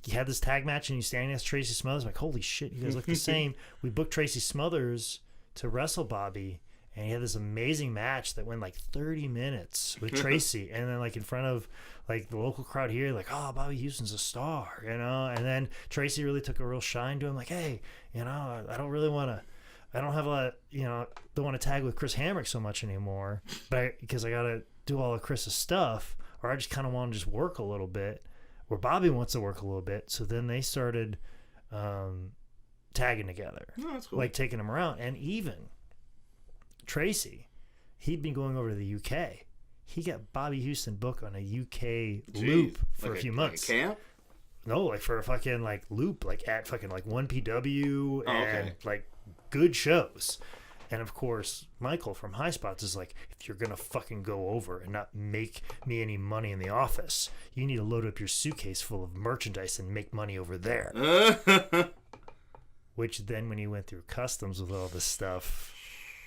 he had this tag match and he's standing next to Tracy Smothers. I'm like, holy shit, you guys look the same. We booked Tracy Smothers to wrestle Bobby, and he had this amazing match that went like 30 minutes with Tracy, and then like in front of like the local crowd here, like, oh, Bobby Houston's a star, you know. And then Tracy really took a real shine to him, like, hey, you know, I don't really want to. I don't have a lot, you know, don't want to tag with Chris Hamrick so much anymore, but because I got to do all of Chris's stuff, or I just kind of want to just work a little bit, where Bobby wants to work a little bit. So then they started tagging together, that's cool. like taking him around. And even Tracy, he'd been going over to the UK. He got Bobby Houston booked on a UK loop for like a few months. Like a camp? No, like for a fucking like loop, like at fucking like 1PW and like good shows. And of course, Michael from High Spots is like, if you're gonna fucking go over and not make me any money in the office, you need to load up your suitcase full of merchandise and make money over there. Which then when he went through customs with all this stuff,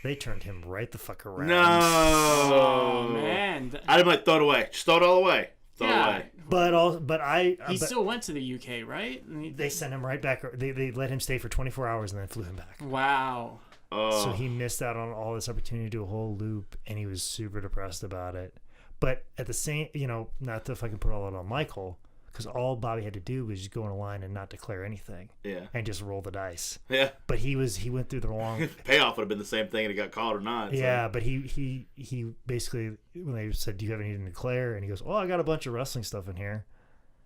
they turned him right the fuck around. No. Oh man. I'd have like throw it away. Just throw it all away. Throw it away. He still went to the UK, right? They sent him right back. They let him stay for 24 hours and then flew him back. Wow. Oh. So he missed out on all this opportunity to do a whole loop, and he was super depressed about it. But at the same, you know, not to fucking put all that on Michael, because all Bobby had to do was just go in a line and not declare anything. Yeah. And just roll the dice. Yeah. But he went through the wrong payoff would have been the same thing if he got caught or not. Yeah, but he basically, when they said, do you have anything to declare? And he goes, oh, I got a bunch of wrestling stuff in here.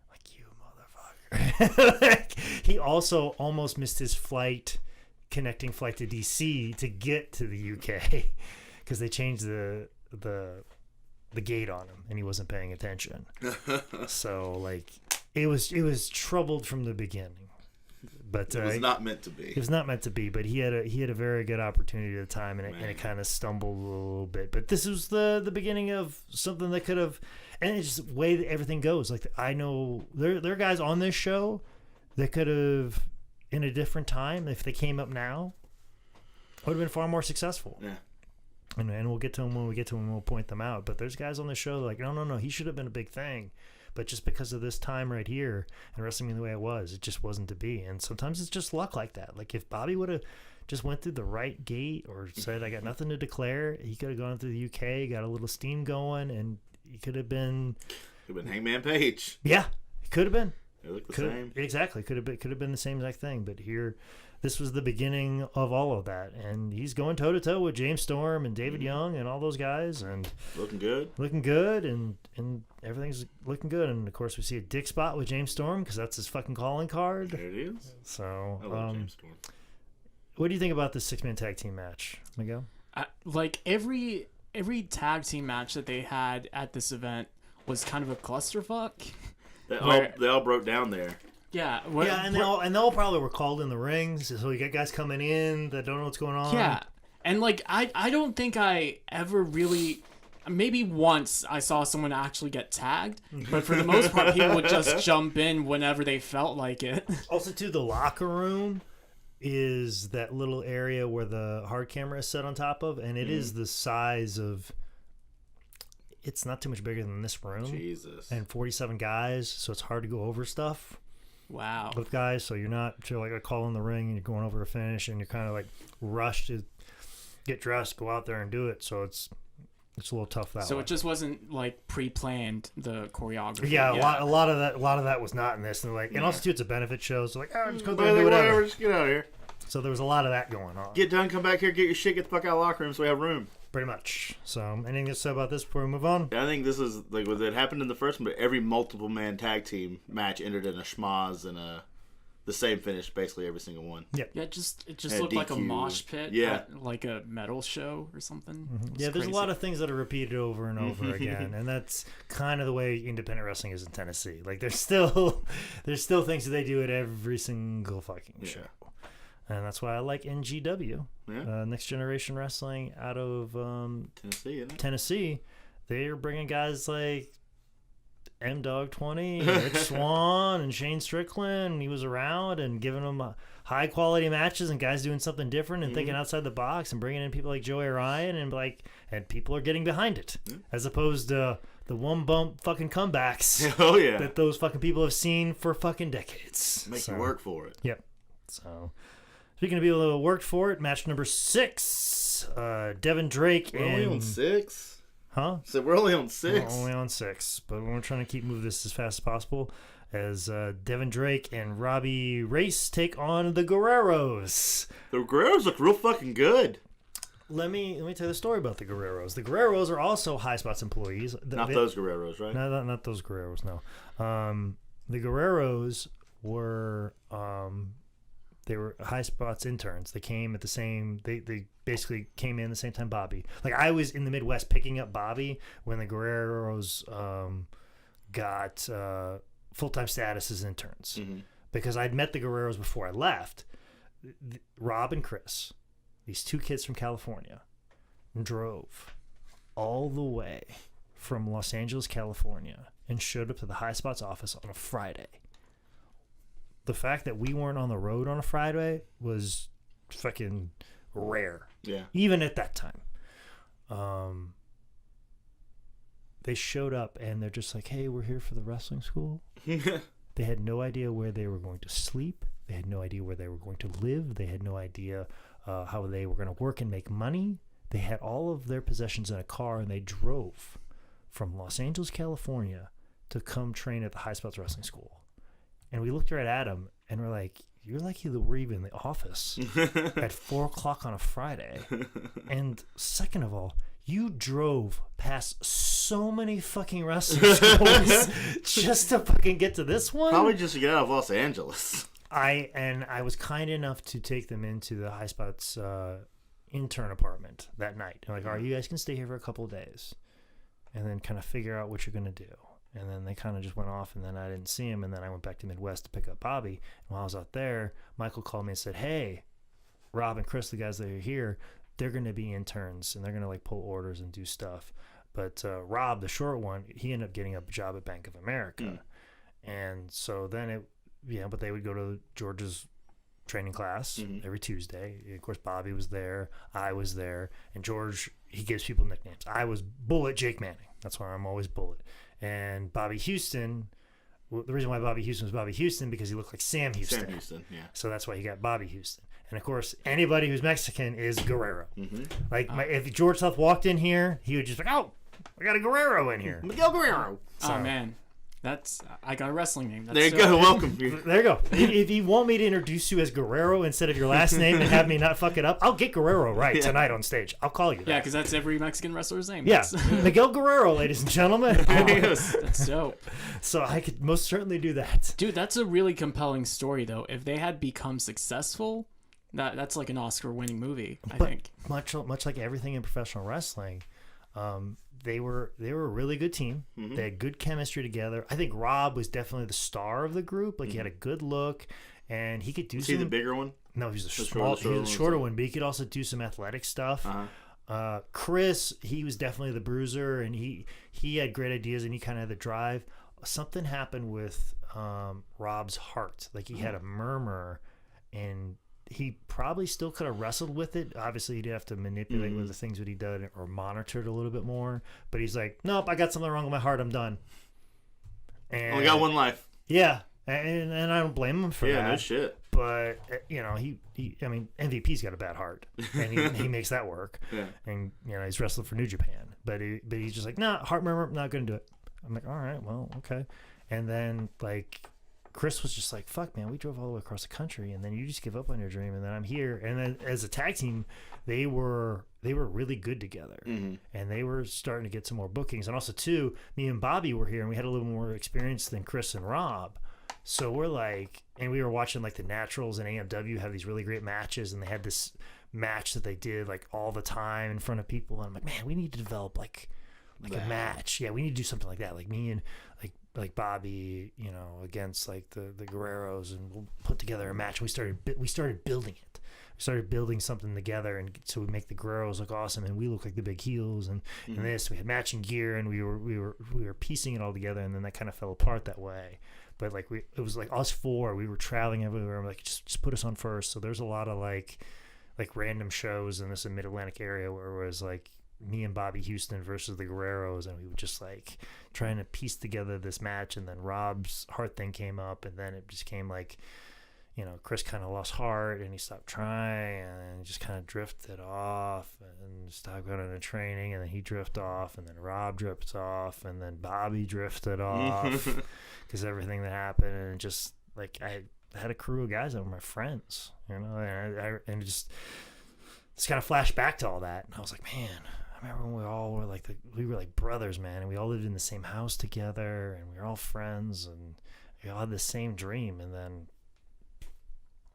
Like, you motherfucker. Like, he also almost missed his connecting flight to DC to get to the UK because they changed the gate on him and he wasn't paying attention. So like it was troubled from the beginning. But it was not meant to be. It was not meant to be, but he had a very good opportunity at the time, and it kind of stumbled a little bit. But this was the beginning of something that could have, and it's just the way that everything goes. Like I know there are guys on this show that could have, in a different time, if they came up now, would have been far more successful. Yeah. And we'll get to them when we get to them. We'll point them out. But there's guys on the show like, no, he should have been a big thing. But just because of this time right here and wrestling the way it was, it just wasn't to be. And sometimes it's just luck like that. Like if Bobby would have just went through the right gate or said, I got nothing to declare, he could have gone through the UK, got a little steam going, and he could have been... Could have been Hangman Page. Yeah, it could have been. They look the same. Exactly. Could have been the same exact thing. But here, this was the beginning of all of that. And he's going toe-to-toe with James Storm and David Young and all those guys. And looking good. And everything's looking good. And, of course, we see a dick spot with James Storm because that's his fucking calling card. There it is. So, I love James Storm. What do you think about this six-man tag team match, Miguel? Like, every tag team match that they had at this event was kind of a clusterfuck. They all broke down there. Yeah. And they all probably were called in the rings. So you got guys coming in that don't know what's going on. Yeah. And, like, I don't think I ever really... Maybe once I saw someone actually get tagged. But for the most part, people would just jump in whenever they felt like it. Also, too, the locker room is that little area where the hard camera is set on top of. And it is the size of... It's not too much bigger than this room. Jesus. And 47 guys, so it's hard to go over stuff. Wow. With guys, so you're like a call in the ring and you're going over a finish and you're kind of like rushed to get dressed, go out there and do it. So it's a little tough that way. So it just wasn't like pre-planned, the choreography. Yeah, a lot of that was not in this. And and also too, it's a benefit show, so like, just go there and do whatever. Just get out of here. So there was a lot of that going on. Get done, come back here, get your shit, get the fuck out of the locker room so we have room. Pretty much. So anything to say about this before we move on? Yeah, I think this is like it happened in the first one, but every multiple man tag team match ended in a schmoz and a the same finish basically every single one. Yeah, it just Yeah, looked like a DQ. mosh pit. Yeah. At, like a metal show or something. Yeah, there's a lot of things that are repeated over and over again, and that's kind of the way independent wrestling is in Tennessee. Like there's still things that they do at every single fucking show, and that's why I like NGW, Next Generation Wrestling, out of Tennessee. Isn't it? Tennessee. They're bringing guys like M-Dog 20, Rich Swann, and Shane Strickland. He was around and giving them high quality matches and guys doing something different and thinking outside the box and bringing in people like Joey Ryan and people are getting behind it as opposed to the one bump fucking comebacks Oh yeah. that those fucking people have seen for fucking decades. Make you work for it. Yep. So speaking of people who worked for it, match number 6, Devin Drake We're only on 6. Huh? So we're only on 6. We're only on 6, but we're trying to move this as fast as possible as Devin Drake and Robbie Race take on the Guerreros. The Guerreros look real fucking good. Let me tell you the story about the Guerreros. The Guerreros are also High Spots employees. Those Guerreros, right? No, not those Guerreros, no. The Guerreros were they were High Spots interns. They came at the same. They basically came in the same time Bobby. Like I was in the Midwest picking up Bobby when the Guerreros got full-time status as interns because I'd met the Guerreros before I left. Rob and Chris, these two kids from California, drove all the way from Los Angeles, California, and showed up to the High Spots office on a Friday. The fact that we weren't on the road on a Friday was fucking rare. Yeah. Even at that time. They showed up and they're just like, hey, we're here for the wrestling school. They had no idea where they were going to sleep. They had no idea where they were going to live. They had no idea how they were going to work and make money. They had all of their possessions in a car and they drove from Los Angeles, California to come train at the High Spots Wrestling School. And we looked right at him and we're like, you're lucky that we're even in the office at 4 o'clock on a Friday. And second of all, you drove past so many fucking wrestling schools just to fucking get to this one. Probably just to get out of Los Angeles. I was kind enough to take them into the High Spots intern apartment that night. I'm like, all right, you guys can stay here for a couple of days and then kind of figure out what you're going to do. And then they kind of just went off, and then I didn't see him, and then I went back to Midwest to pick up Bobby. And while I was out there, Michael called me and said, hey, Rob and Chris, the guys that are here, they're going to be interns, and they're going to, like, pull orders and do stuff. But Rob, the short one, he ended up getting a job at Bank of America. And so then but they would go to George's training class every Tuesday. Of course, Bobby was there. I was there. And George, he gives people nicknames. I was Bullet Jake Manning. That's why I'm always Bullet. And Bobby Houston, the reason why Bobby Houston was Bobby Houston because he looked like Sam Houston. Sam Houston, yeah. So that's why he got Bobby Houston. And of course, anybody who's Mexican is Guerrero. Like if George South walked in here, he would just be like, oh, I got a Guerrero in here. Miguel Guerrero. Oh man, I got a wrestling name. That's there you go. Welcome. There you go. If you want me to introduce you as Guerrero instead of your last name and have me not fuck it up, I'll get Guerrero right tonight on stage. I'll call you that. Yeah, because that's every Mexican wrestler's name. Yeah, Miguel Guerrero, ladies and gentlemen. That's dope. So I could most certainly do that. Dude, that's a really compelling story, though. If they had become successful, that's like an Oscar-winning movie, I think. Much like everything in professional wrestling, they were a really good team. They had good chemistry together. I think Rob was definitely the star of the group. Like he had a good look, and he could do. Was he the bigger one? No, he was the shorter one, but he could also do some athletic stuff. Chris, he was definitely the bruiser, and he had great ideas, and he kind of had the drive. Something happened with Rob's heart. Like he had a murmur, and he probably still could have wrestled with it. Obviously, he'd have to manipulate with the things that he did or monitor it a little bit more. But he's like, nope, I got something wrong with my heart. I'm done. And only got one life. Yeah, and I don't blame him for that. Yeah, no shit. But I mean, MVP's got a bad heart, and he makes that work. Yeah. And he's wrestling for New Japan, but he's just like, nah, heart murmur, not gonna do it. I'm like, all right, well, okay. And then like Chris was just like, fuck, man, we drove all the way across the country, and then you just give up on your dream, and then I'm here. And then as a tag team, they were really good together, and they were starting to get some more bookings. And also, too, me and Bobby were here, and we had a little more experience than Chris and Rob. So we're like, and we were watching like the Naturals and AMW have these really great matches, and they had this match that they did like all the time in front of people. And I'm like, man, we need to develop like a match. Yeah, we need to do something like that. Like me and like Bobby, you know, against like the Guerreros, and we'll put together a match. We started building it. We started building something together, and so we make the Guerreros look awesome, and we look like the big heels, and this. We had matching gear, and we were piecing it all together, and then that kind of fell apart that way. But like it was like us four. We were traveling everywhere. I'm like, just put us on first. So there's a lot of like random shows in this Mid-Atlantic area where it was like me and Bobby Houston versus the Guerreros, and we were just like trying to piece together this match. And then Rob's heart thing came up, and then it just came like, you know, Chris kind of lost heart and he stopped trying and just kind of drifted off and stopped going into training, and then he drifted off, and then Rob drifted off, and then Bobby drifted off because everything that happened. And just like I had a crew of guys that were my friends, you know, and it just kind of flashed back to all that. And I was like, man, I remember when we were like brothers, man, and we all lived in the same house together, and we were all friends, and we all had the same dream. And then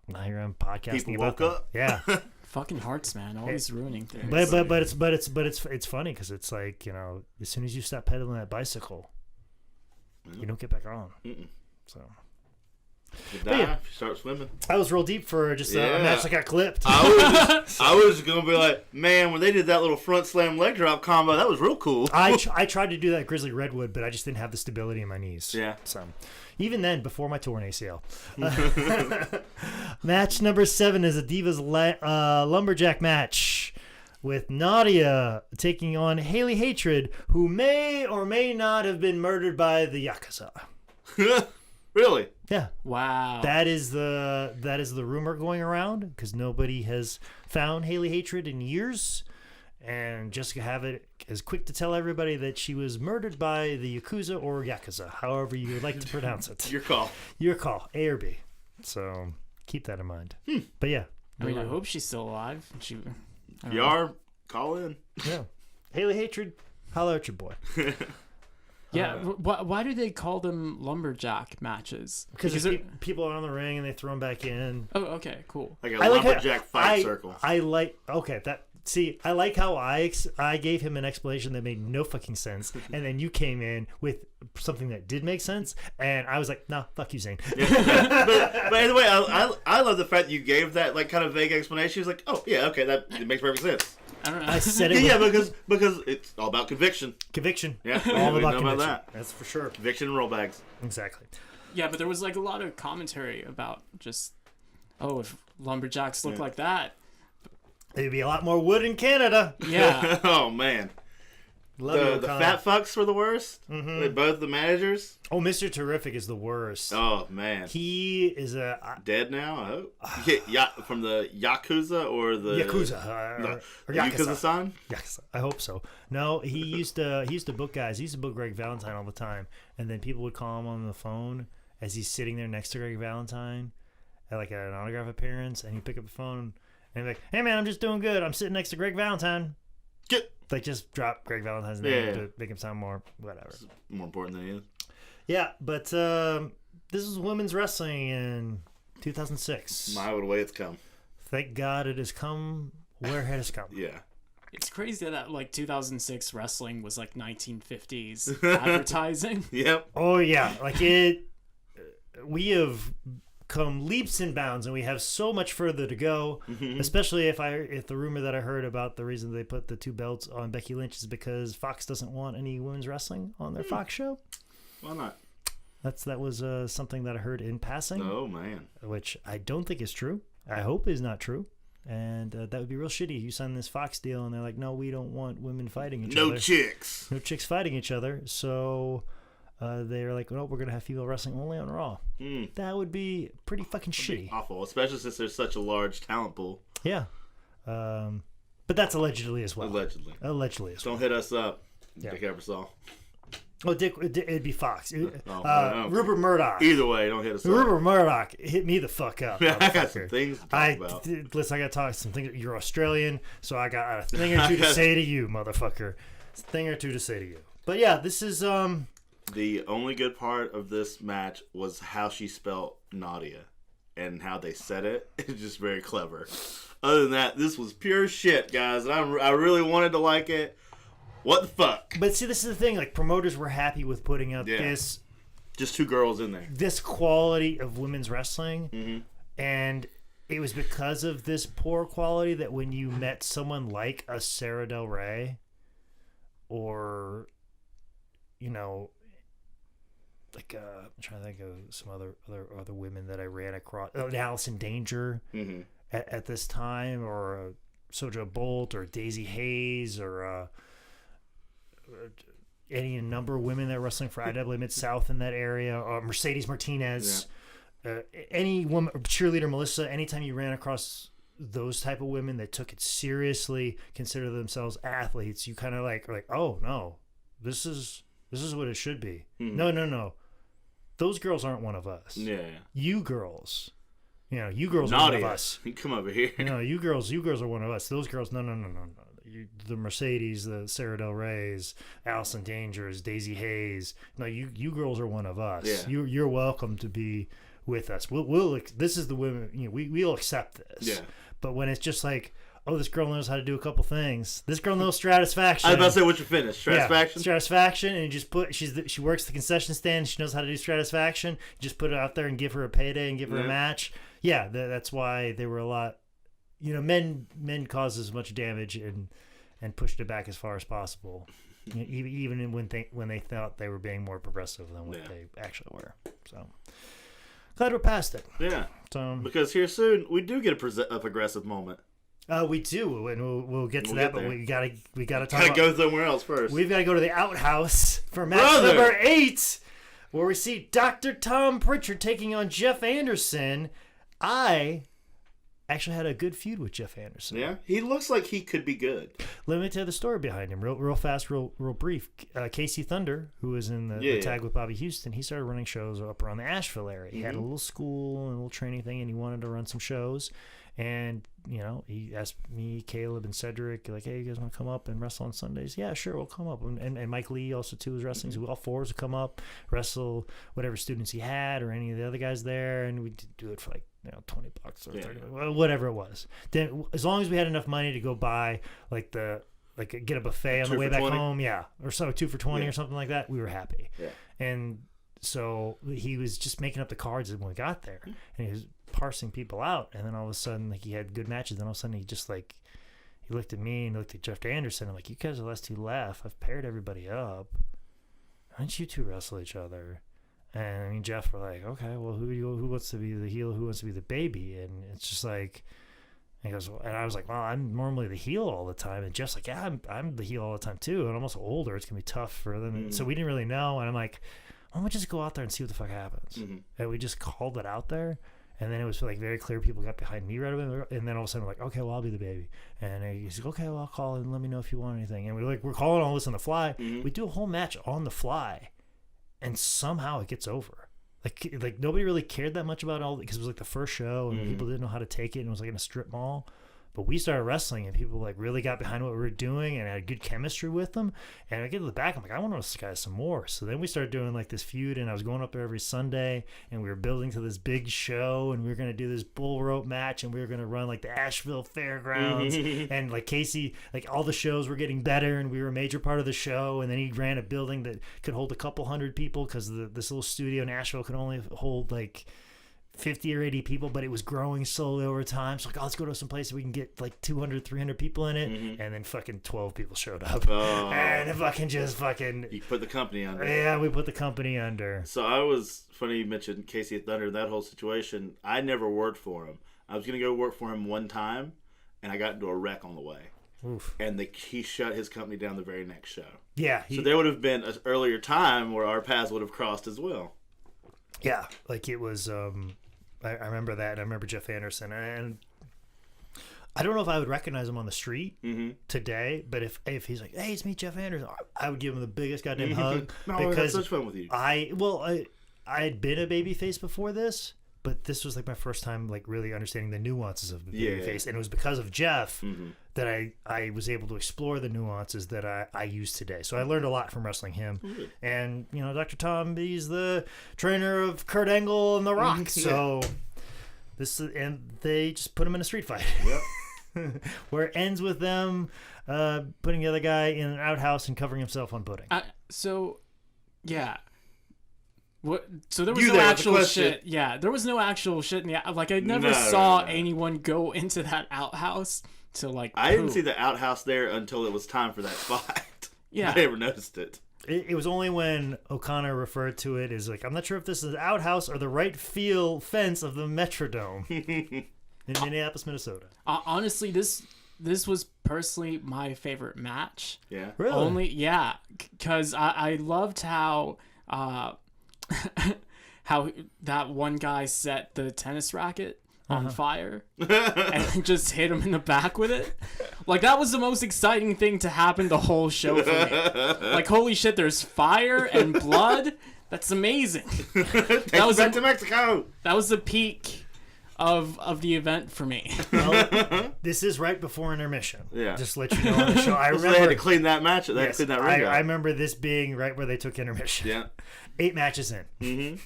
now you're on podcasting. People woke up. Yeah. Fucking hearts, man, always ruining things. But it's funny because it's like, you know, as soon as you stop pedaling that bicycle, you don't get back on. So. You die if you start swimming. I was real deep for just a match that got clipped. I was gonna be like, man, when they did that little front slam leg drop combo, that was real cool. I tried to do that at Grizzly Redwood, but I just didn't have the stability in my knees. Yeah. So even then, before my torn ACL. Match number 7 is a Divas Lumberjack match with Nadia taking on Haley Hatred, who may or may not have been murdered by the Yakuza. Really? Yeah. Wow. That is the rumor going around because nobody has found Haley Hatred in years, and Jessica Havoc is quick to tell everybody that she was murdered by the Yakuza or Yakuza, however you would like to pronounce it. Your call. Your call, A or B. So keep that in mind. But yeah. I mean, I hope she's still alive. Call in. Yeah. Haley Hatred, holler at your boy. Yeah, why do they call them lumberjack matches? Because people are on the ring and they throw them back in. Oh, okay, cool. Like a lumberjack fight circle. I like how I gave him an explanation that made no fucking sense, and then you came in with something that did make sense, and I was like, nah, fuck you, Zane. Yeah. but anyway, I love the fact that you gave that like kind of vague explanation. He was like, oh yeah, okay, it makes perfect sense. I don't know. I said it. Yeah, because it's all about conviction. Conviction. Yeah, all we about know conviction. about that. That's for sure. Conviction and roll bags. Exactly. Yeah, but there was like a lot of commentary about just, if lumberjacks look like that, there'd be a lot more wood in Canada. Yeah. Oh man. The fat fucks were the worst. Mm-hmm. They both the managers. Oh, Mr. Terrific is the worst. Oh man, he is dead now. I hope. From the Yakuza or the Yakuza or Yakuza-san. Yes, I hope so. No, he used to book guys. He used to book Greg Valentine all the time, and then people would call him on the phone as he's sitting there next to Greg Valentine at like an autograph appearance, and he'd pick up the phone and be like, "Hey man, I'm just doing good. I'm sitting next to Greg Valentine." Like, just drop Greg Valentine's name to make him sound more whatever. It's more important than he is. Yeah, but this is women's wrestling in 2006. My, what a way it's come. Thank God it has come where it has come. Yeah. It's crazy that like 2006 wrestling was like 1950s advertising. Yep. Oh yeah, like we have come leaps and bounds, and we have so much further to go. Mm-hmm. Especially if the rumor that I heard about the reason they put the 2 belts on Becky Lynch is because Fox doesn't want any women's wrestling on their Fox show. Why not? That was something that I heard in passing. Oh man, which I don't think is true. I hope is not true. And that would be real shitty. You sign this Fox deal, and they're like, "No, we don't want women fighting each other. No chicks fighting each other." So they're like, "No, we're gonna have female wrestling only on Raw." That would be pretty fucking shitty. Awful, especially since there's such a large talent pool. Yeah, but that's allegedly as well. Allegedly as well. Don't hit us up, Dick Ebersol. Oh, Dick, it'd be Fox. Rupert Murdoch. Either way, don't hit us up. Rupert Murdoch, hit me the fuck up. I got some things to talk about. Listen, I got to talk some things. You're Australian, so I got a thing or two to say to you, motherfucker. A thing or two to say to you. But yeah, this is The only good part of this match was how she spelled Nadia and how they said it. It's just very clever. Other than that, this was pure shit, guys. And I really wanted to like it. What the fuck? But see, this is the thing. Like, promoters were happy with putting up this... Just 2 girls in there. This quality of women's wrestling. Mm-hmm. And it was because of this poor quality that when you met someone like a Sarah Del Rey or, you know... Like I'm trying to think of some other women that I ran across. Allison Danger at this time, or Soja Bolt, or Daisy Hayes, or any number of women that are wrestling for IW Mid-South in that area. Mercedes Martinez, any woman, cheerleader Melissa. Anytime you ran across those type of women that took it seriously, consider themselves athletes, you kind of like, oh no, this is what it should be. No. Those girls aren't one of us. Yeah. You girls. You girls are one of us. You come over here. You girls are one of us. Those girls, no. The Mercedes, the Sarah Del Rey's, Allison Dangers, Daisy Hayes. No, you girls are one of us. Yeah. You're welcome to be with us. We'll this is the women, we'll accept this. Yeah. But when it's just like, oh, this girl knows how to do a couple things. This girl knows Stratisfaction. I was about to say, what's your finish? Stratisfaction? Yeah, Stratisfaction, and you just put, she works the concession stand, she knows how to do Stratisfaction. You just put it out there and give her a payday and give her a match. Yeah, that's why they were a lot, men caused as much damage and pushed it back as far as possible. Even when they thought they were being more progressive than what they actually were. So, glad we're past it. Yeah. So, because here soon, we do get a progressive moment. We do, and we'll get to that, but we gotta talk. Gotta go somewhere else first. We've got to go to the outhouse for match number 8, where we see Dr. Tom Pritchard taking on Jeff Anderson. I actually had a good feud with Jeff Anderson. Yeah, he looks like he could be good. Let me tell the story behind him, real fast, real brief. Casey Thunder, who was in the tag with Bobby Houston, he started running shows up around the Asheville area. He had a little school and a little training thing, and he wanted to run some shows. And, he asked me, Caleb, and Cedric, like, hey, you guys want to come up and wrestle on Sundays? Yeah, sure, we'll come up. And Mike Lee also, too, was wrestling. So all 4 would come up, wrestle whatever students he had or any of the other guys there. And we'd do it for, like, $20 or $30, whatever it was. Then, as long as we had enough money to go buy, get a buffet on the way back 20? home, or so, 2 for $20 or something like that, we were happy. Yeah. And so he was just making up the cards when we got there. And he was parsing people out, and then all of a sudden, he had good matches. Then all of a sudden, he just he looked at me and looked at Jeff Anderson. I'm like, you guys are the last 2 left. I've paired everybody up. Why don't you 2 wrestle each other? And Jeff were like, okay, well, who wants to be the heel? Who wants to be the baby? And it's just like, he goes, and I was like, well, I'm normally the heel all the time. And Jeff's like, yeah, I'm the heel all the time too. And I'm also older. It's gonna be tough for them. And so we didn't really know. And I'm like, why don't we just go out there and see what the fuck happens? And we just called it out there. And then it was very clear people got behind me right away. And then all of a sudden we're like, okay, well, I'll be the baby. And he's like, okay, well, I'll call and let me know if you want anything. And we're calling all this on the fly. We do a whole match on the fly. And somehow it gets over. Like nobody really cared that much about all, because it was the first show and people didn't know how to take it. And it was in a strip mall. But we started wrestling and people really got behind what we were doing and had good chemistry with them. And I get to the back, I'm like, I want to wrestle this guy some more. So then we started doing this feud, and I was going up there every Sunday, and we were building to this big show, and we were going to do this bull rope match, and we were going to run the Asheville Fairgrounds. And Casey, all the shows were getting better, and we were a major part of the show. And then he ran a building that could hold a couple hundred people, because this little studio in Asheville could only hold 50 or 80 people, but it was growing slowly over time. So let's go to some place where we can get 200, 300 people in it. And then fucking 12 people showed up. And you put the company under. Yeah, we put the company under. So funny you mentioned Casey Thunder, that whole situation. I never worked for him. I was going to go work for him one time, and I got into a wreck on the way. Oof. And he shut his company down the very next show. Yeah. So there would have been an earlier time where our paths would have crossed as well. Yeah, it was... I remember that, and I remember Jeff Anderson, and I don't know if I would recognize him on the street today, but if he's like, hey, it's me, Jeff Anderson, I would give him the biggest goddamn hug. No, because I had such fun with you. I had been a babyface before this, but this was my first time really understanding the nuances of the babyface, and it was because of Jeff that I was able to explore the nuances that I use today. So I learned a lot from wrestling him. And, Dr. Tom, he's the trainer of Kurt Angle and The Rock. So and they just put him in a street fight. Yep. Where it ends with them putting the other guy in an outhouse and covering himself on pudding. Yeah. What? So there was no actual shit. Yeah, there was no actual shit in the like. I never saw anyone go into that outhouse to like. I didn't see the outhouse there until it was time for that spot. Yeah, I never noticed it. It was only when O'Connor referred to it as like, I'm not sure if this is an outhouse or the right field fence of the Metrodome in Minneapolis, Minnesota. Honestly, this was personally my favorite match. Yeah, really? Because I loved how. How that one guy set the tennis racket on fire and just hit him in the back with it. Like, that was the most exciting thing to happen the whole show for me. Like, holy shit, there's fire and blood. That's amazing. That was back to Mexico. That was the peak of the event for me. Well, this is right before intermission. Yeah. Just to let you know on the show. I remember they had to clean that match. They had to clean that ring up. I remember this being right where they took intermission. Yeah. 8 matches in.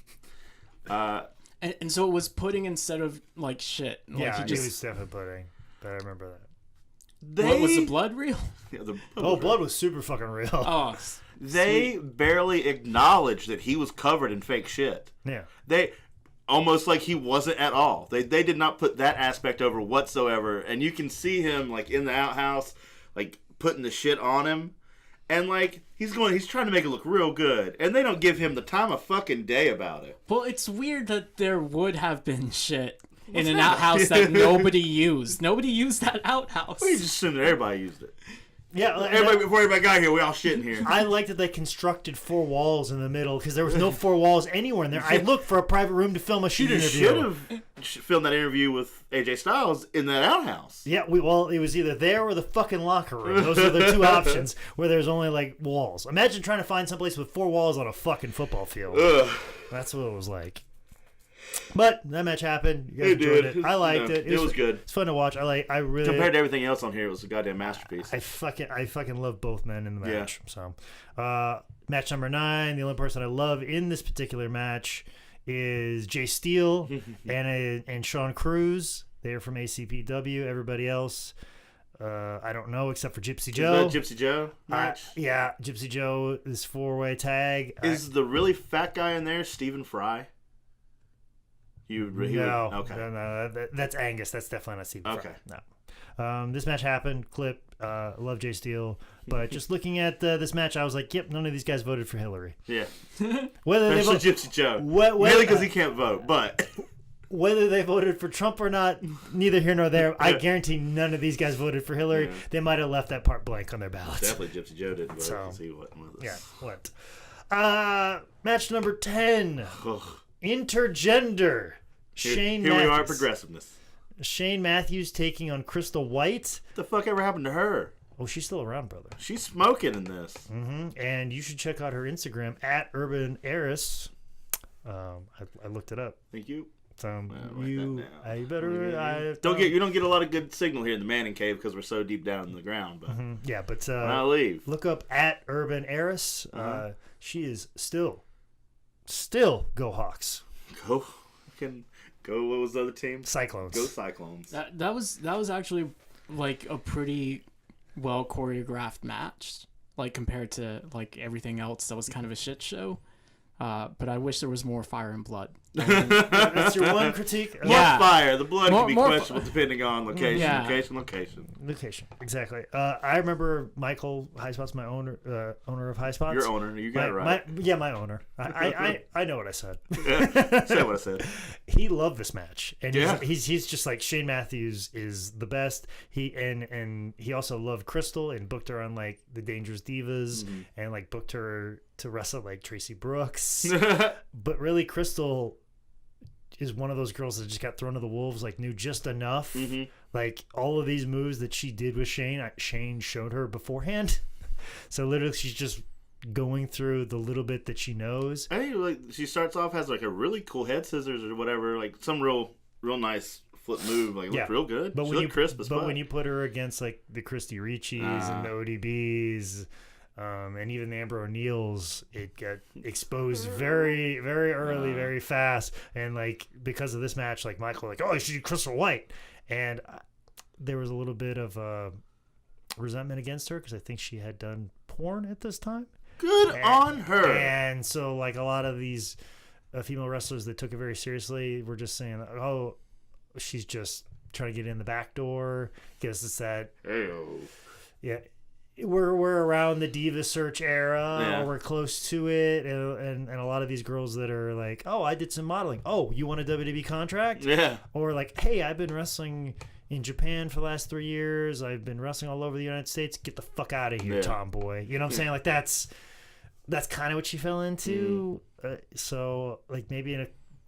Mm-hmm. And so it was pudding instead of like shit. Like, it was definitely pudding. But I remember that. What was the blood real? Yeah, blood was super fucking real. Oh, they barely acknowledged that he was covered in fake shit. Yeah. They almost like he wasn't at all. They did not put that aspect over whatsoever. And you can see him like in the outhouse, like putting the shit on him. And, like, he's trying to make it look real good. And they don't give him the time of fucking day about it. Well, it's weird that there would have been shit in an outhouse that nobody used. Nobody used that outhouse. We just assumed that everybody used it. Yeah, before everybody got here, we all shit in here. I liked that they constructed 4 walls in the middle because there was no 4 walls anywhere in there. I looked for a private room to film a shoot interview. You should have filmed that interview with AJ Styles in that outhouse. Yeah, it was either there or the fucking locker room. Those are the 2 options where there's only like walls. Imagine trying to find someplace with 4 walls on a fucking football field. Ugh. That's what it was like. But that match happened. You guys enjoyed it. I liked it. It was good. It's fun to watch. I really compared to everything else on here, it was a goddamn masterpiece. I fucking love both men in the match. Yeah. So, match number 9. The only person I love in this particular match is Jay Steele and Sean Cruz. They're from ACPW. Everybody else, I don't know except for Gypsy Joe. Is that Gypsy Joe match? Yeah, Gypsy Joe. This 4-way tag. Is the really fat guy in there Stephen Fry? No, that's Angus. That's definitely not Stephen Fry. No. This match happened. Clip. Love Jay Steele. But just looking at this match, I was like, yep, none of these guys voted for Hillary. Yeah. Especially Gypsy Joe. Really, because he can't vote. But whether they voted for Trump or not, neither here nor there. I guarantee none of these guys voted for Hillary. Yeah. They might have left that part blank on their ballots. Definitely Gypsy Joe didn't vote because he wasn't with us. Yeah, what? Match number 10. Intergender. Shane Matthews. Here we are at progressiveness. Shane Matthews taking on Crystal White. What the fuck ever happened to her? Oh, she's still around, brother. She's smoking in this. Mm-hmm. And you should check out her Instagram at Urban Heiress. I looked it up. Thank you. You better. You don't get a lot of good signal here in the Manning Cave because we're so deep down in the ground. But yeah, but when I leave, look up at Urban Heiress. She is still go Hawks. Go. What was the other team? Cyclones. Go Cyclones. That was actually like a pretty well choreographed match, like compared to like everything else that was kind of a shit show. But I wish there was more fire and blood. That's your one critique? More fire. The blood can be questionable depending on location. Yeah. Location. Exactly. I remember Michael Highspot's my owner of Highspots. Your owner. You got it right. My owner. I know what I said. Say what I said. He loved this match, and he's just like Shane Matthews is the best. And he also loved Crystal and booked her on like the Dangerous Divas and like booked her to wrestle like Tracy Brooks. But really, Crystal is one of those girls that just got thrown to the wolves, like knew just enough. Like all of these moves that she did with Shane showed her beforehand. So literally she's just going through the little bit that she knows. I think like she starts off has like a really cool head scissors or whatever, like some real nice flip move. Like, looked real good. But She when looked crisp as fuck. when you put her against like the Christy Ricci's and the ODBs, and even the Amber O'Neills, it got exposed very, very early, very fast. And like because of this match, like Michael, like, oh, you should do Crystal White, and there was a little bit of resentment against her because I think she had done porn at this time. Good on her. And so like a lot of these female wrestlers that took it very seriously were just saying, oh, she's just trying to get in the back door. Guess it's that. Hey-o. Yeah. We're around the Diva Search era, or we're close to it, and a lot of these girls that are like, oh, I did some modeling. Oh, you want a WWE contract? Yeah. Or like, hey, I've been wrestling in Japan for the last 3 years. I've been wrestling all over the United States. Get the fuck out of here, tomboy. You know what I'm saying? Like that's kind of what she fell into. So like maybe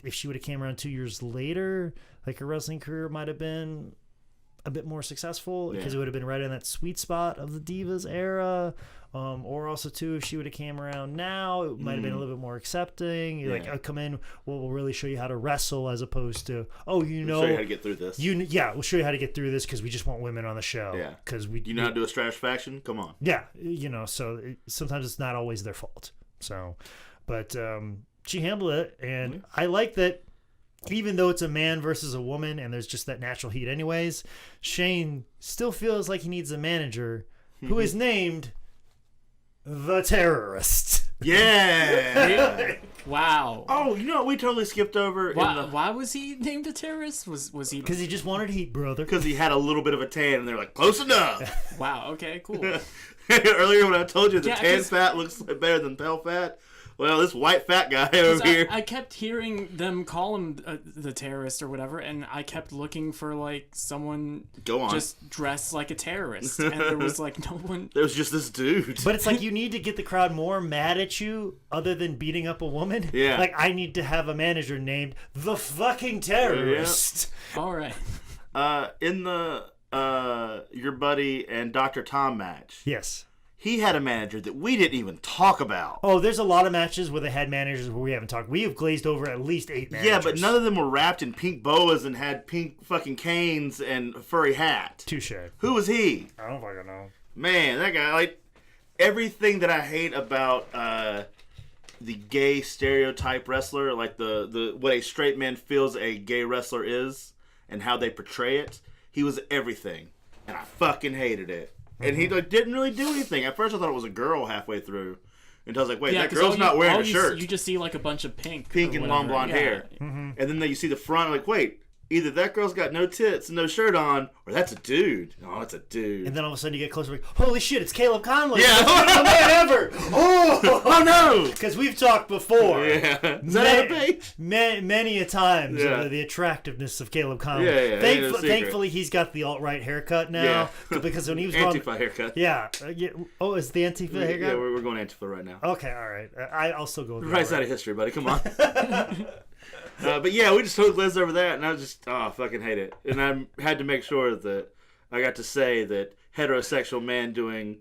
if she would have came around 2 years later, like her wrestling career might have been a bit more successful because it would have been right in that sweet spot of the Divas era. Or also too, if she would have came around now, it might have been a little bit more accepting. Like, I'll come in, we'll really show you how to wrestle, as opposed to, oh, we'll show you how to get through this. We'll show you how to get through this because we just want women on the show. Yeah, because you know how to do a stratisfaction. Come on. Yeah, so sometimes it's not always their fault. So, but she handled it, and I like that. Even though it's a man versus a woman and there's just that natural heat anyways, Shane still feels like he needs a manager who is named the Terrorist. Yeah. Wow. Oh, you know what we totally skipped over? Why was he named a terrorist? Was he? Because he just wanted heat, brother. Because he had a little bit of a tan and they're like, close enough. Wow, okay, cool. Earlier when I told you the tan fat looks better than pale fat, well, this white fat guy over here. I kept hearing them call him the terrorist or whatever, and I kept looking for like someone just dressed like a terrorist, and there was like no one. There was just this dude. But it's like you need to get the crowd more mad at you, other than beating up a woman. Yeah. Like I need to have a manager named the fucking Terrorist. Yeah. All right. In the your buddy and Dr. Tom match. Yes. He had a manager that we didn't even talk about. Oh, there's a lot of matches where they had managers where we haven't talked. We have glazed over at least 8 managers. Yeah, but none of them were wrapped in pink boas and had pink fucking canes and a furry hat. Touche. Who was he? I don't fucking know. Man, that guy, like, everything that I hate about the gay stereotype wrestler, like the what a straight man feels a gay wrestler is and how they portray it, he was everything. And I fucking hated it. And he didn't really do anything. At first, I thought it was a girl halfway through. And I was like, wait, that girl's not wearing a shirt. You just see like a bunch of pink and long blonde hair. Mm-hmm. And then you see the front, like, wait, either that girl's got no tits and no shirt on, or that's a dude. Oh, it's a dude. And then all of a sudden you get closer, like, holy shit, it's Caleb Conley. Yeah. The man ever. Oh no. Because we've talked before. Yeah. Is that on the page? Many a times, the attractiveness of Caleb Conley. Yeah. Thankfully, he's got the alt-right haircut now. Yeah. Because when he was Antifa haircut. Yeah. Oh, it's the Antifa haircut? Yeah, we're going Antifa right now. Okay, all right. I'll still go with right side of history, buddy. Come on. But yeah, we just totally glazed over that, and I just, fucking hate it. And I had to make sure that I got to say that heterosexual man doing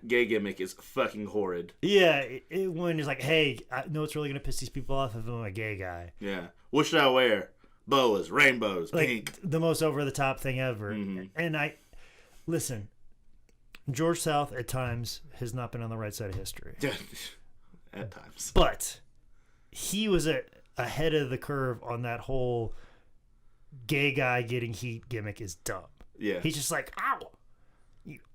gay gimmick is fucking horrid. Yeah, when he's like, hey, I know it's really going to piss these people off if I'm a gay guy. Yeah. What should I wear? Boas, rainbows, like, pink. The most over-the-top thing ever. Mm-hmm. And listen, George South at times has not been on the right side of history. At times. But he was ahead of the curve on that whole gay guy getting heat gimmick is dumb. Yeah. He's just like, ow.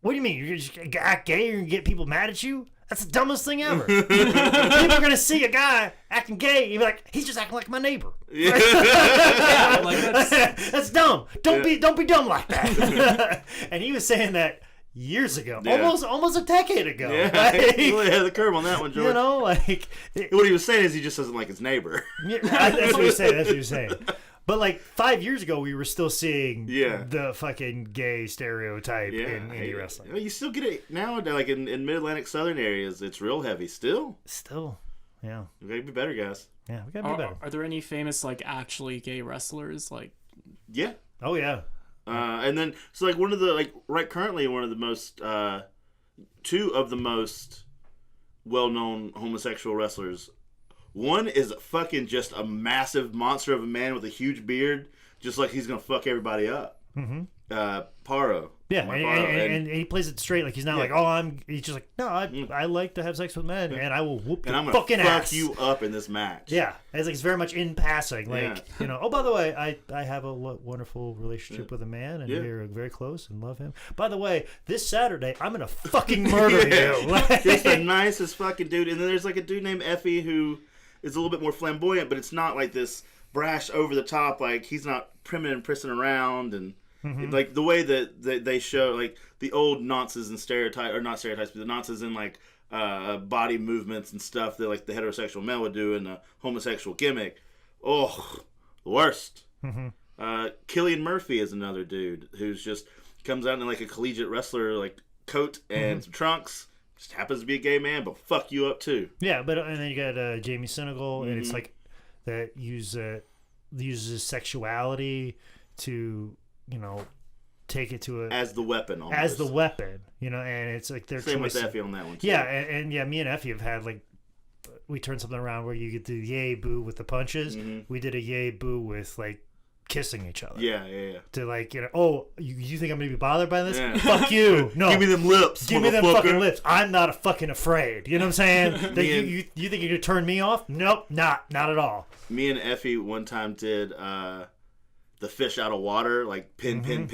What do you mean? You're just gonna act gay and get people mad at you? That's the dumbest thing ever. People are gonna see a guy acting gay and be like, he's just acting like my neighbor. Yeah. Yeah, like that's dumb. Don't be dumb like that. And he was saying that years ago, almost a decade ago. Yeah, like, he really had the curve on that one, George. You know, like what he was saying is he just doesn't like his neighbor. Yeah, that's what he was saying. But like 5 years ago, we were still seeing the fucking gay stereotype in indie wrestling. You still get it now, like in Mid-Atlantic Southern areas. It's real heavy still. Yeah. We gotta be better, guys. Yeah, we gotta be better. Are there any famous like actually gay wrestlers? Like, yeah. Oh yeah. And then so like one of the currently one of the most two of the most well-known homosexual wrestlers. One is fucking just a massive monster of a man with a huge beard just like he's gonna fuck everybody up. Mm-hmm. Paro. Yeah, Omar Paro. and he plays it straight. Like he's not like, he's just like, no, I like to have sex with men, and I will whoop your fucking fuck ass. you up in this match. Yeah, it's very much in passing. Like, oh, by the way, I have a wonderful relationship with a man, and we're very close and love him. By the way, this Saturday, I'm going to fucking murder you. Like, he's the nicest fucking dude. And then there's like a dude named Effie who is a little bit more flamboyant, but it's not like this brash over the top. Like, he's not primming and prissing around. And like the way that they show, like, the old nonces and stereotypes, or not stereotypes, but the nonces in like body movements and stuff that like the heterosexual male would do in a homosexual gimmick. Oh, the worst. Killian Murphy is another dude who's just comes out in like a collegiate wrestler like coat and some trunks. Just happens to be a gay man, but fuck you up too. Yeah, but and then you got Jamie Senegal, and it's like that uses sexuality to, you know, take it to as the weapon, almost. As the weapon, you know, and it's like their same choice. with Effie on that one too. Yeah, and me and Effie have had like, we turned something around where you get the yay boo with the punches. We did a yay boo with like kissing each other. Yeah. To like, you know, oh, you think I'm gonna be bothered by this? Yeah. Fuck you. No. Give me them lips. Give me them fucking lips. I'm not fucking afraid. You know what I'm saying? That you think you're gonna turn me off? Nope, not at all. Me and Effie one time did the fish out of water, like pin,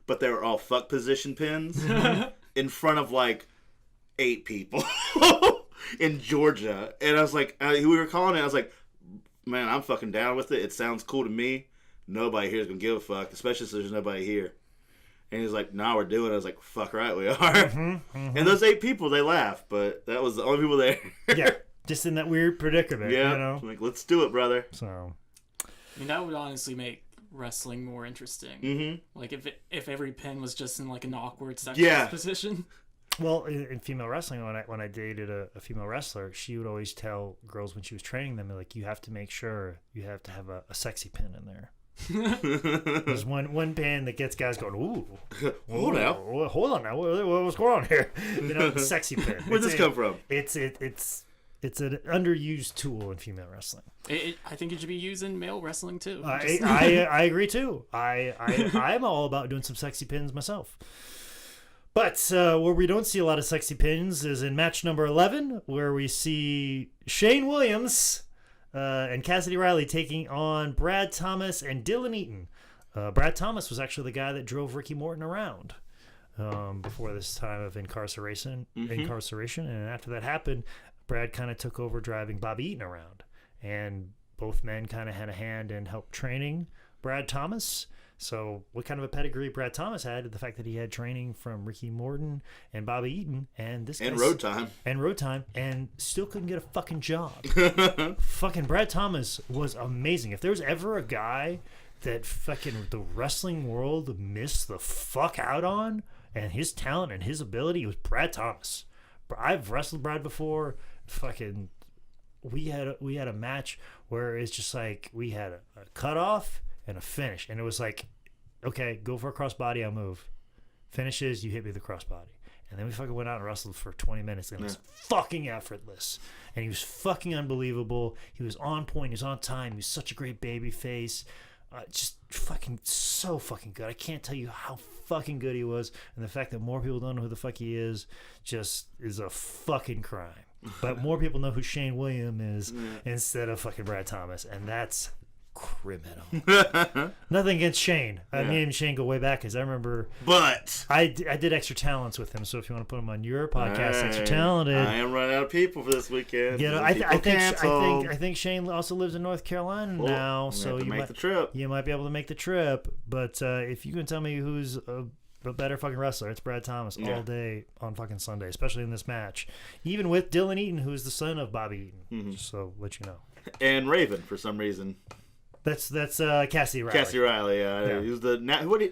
but they were all fuck position pins in front of like 8 people in Georgia. And I was like, we were calling it, I was like, man, I'm fucking down with it. It sounds cool to me. Nobody here is going to give a fuck, especially since there's nobody here. And he's like, nah, we're doing it. I was like, fuck right, we are. And those 8 people, they laughed, but that was the only people there. Yeah, just in that weird predicament, yeah, you know? Like, let's do it, brother. So, I mean, that would honestly make wrestling more interesting. Like, if every pin was just in, like, an awkward sexual position. Well, in female wrestling, when I dated a female wrestler, she would always tell girls when she was training them, like, you have to make sure you have to have a sexy pin in there. There's one pin that gets guys going, ooh, hold on now, what's going on here? You know, the sexy pin. Where'd this come from? It's an underused tool in female wrestling. I think it should be used in male wrestling too. I agree too. I'm all about doing some sexy pins myself. But where we don't see a lot of sexy pins is in match number 11, where we see Shane Williams and Cassidy Riley taking on Brad Thomas and Dylan Eaton. Brad Thomas was actually the guy that drove Ricky Morton around before this time of incarceration. And after that happened, Brad kind of took over driving Bobby Eaton around. And both men kind of had a hand in help training Brad Thomas. So what kind of a pedigree Brad Thomas had, the fact that he had training from Ricky Morton and Bobby Eaton and this and road time and still couldn't get a fucking job. Fucking Brad Thomas was amazing. If there was ever a guy that fucking the wrestling world missed the fuck out on and his talent and his ability, was Brad Thomas. I've wrestled Brad before. Fucking we had a match where it's just like we had a cutoff and a finish, and it was like, okay, go for a crossbody, I'll move. Finishes, you hit me with a crossbody. And then we fucking went out and wrestled for 20 minutes, and it was fucking effortless. And he was fucking unbelievable. He was on point, he was on time, he was such a great baby face. Just fucking so fucking good. I can't tell you how fucking good he was. And the fact that more people don't know who the fuck he is just is a fucking crime. But more people know who Shane Williams is instead of fucking Brad Thomas. And that's criminal. Nothing against Shane. Me and Shane go way back, because I remember. But I did Extra Talents with him. So if you want to put him on your podcast, Extra Talented. I am running out of people for this weekend. Yeah, I think Shane also lives in North Carolina now, so you might the trip. You might be able to make the trip. But if you can tell me who's a better fucking wrestler, it's Brad Thomas all day on fucking Sunday, especially in this match. Even with Dylan Eaton, who's the son of Bobby Eaton. Just so let you know. And Raven, for some reason. That's Cassidy Riley. Cassidy Riley, yeah. He was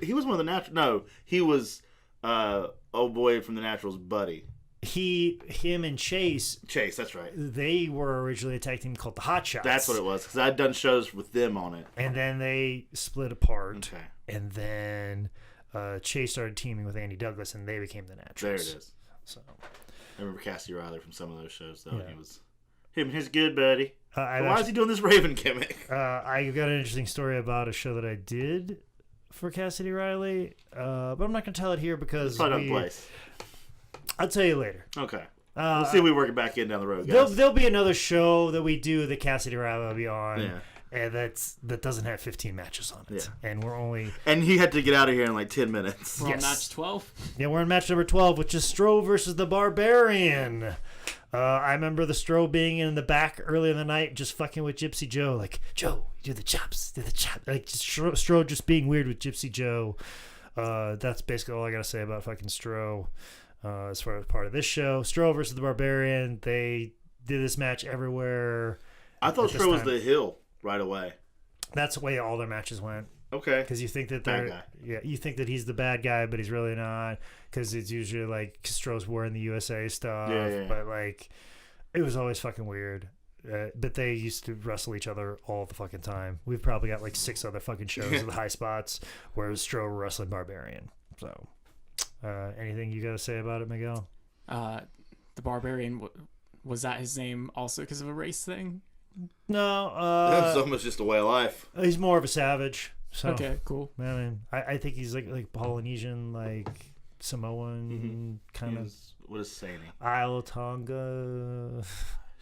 he was one of the natural. No, he was old boy from the Naturals' buddy. Him and Chase. That's right. They were originally a tag team called the Hot Shots. That's what it was, because I'd done shows with them on it. And then they split apart. Okay. And then Chase started teaming with Andy Douglas, and they became the Naturals. There it is. So I remember Cassidy Riley from some of those shows, though. Yeah. He was He's good, buddy. Why actually, is he doing this Raven gimmick? I got an interesting story about a show that I did for Cassidy Riley, but I'm not going to tell it here because It's probably not place. I'll tell you later. Okay. We'll see if we work it back in down the road, guys. There'll be another show that we do that Cassidy Riley will be on. Yeah. And that doesn't have 15 matches on it. Yeah. And we're only... And he had to get out of here in like 10 minutes. We're on match 12. Yeah, we're on match number 12, which is Stro versus the Barbarian. I remember the Stro being in the back early in the night, just fucking with Gypsy Joe. Like, Joe, do the chops. Like, just Stro just being weird with Gypsy Joe. That's basically all I got to say about fucking Stro as far as part of this show. Stro versus the Barbarian. They did this match everywhere. I thought Stro was the heel right away. That's the way all their matches went. Okay. Because you think that Bad guy. you think that he's the bad guy, but he's really not. Because it's usually like Stro's wearing the USA stuff. Yeah. But like, it was always fucking weird. But they used to wrestle each other all the fucking time. We've probably got like 6 other fucking shows at the high spots where Stro wrestling Barbarian. So, anything you got to say about it, Miguel? The Barbarian, was that his name also because of a race thing? No. That's almost just a way of life. He's more of a savage. So, Okay, cool. I mean, I think he's like Polynesian, like Samoan kind of. What is Sani? Isle of Tonga.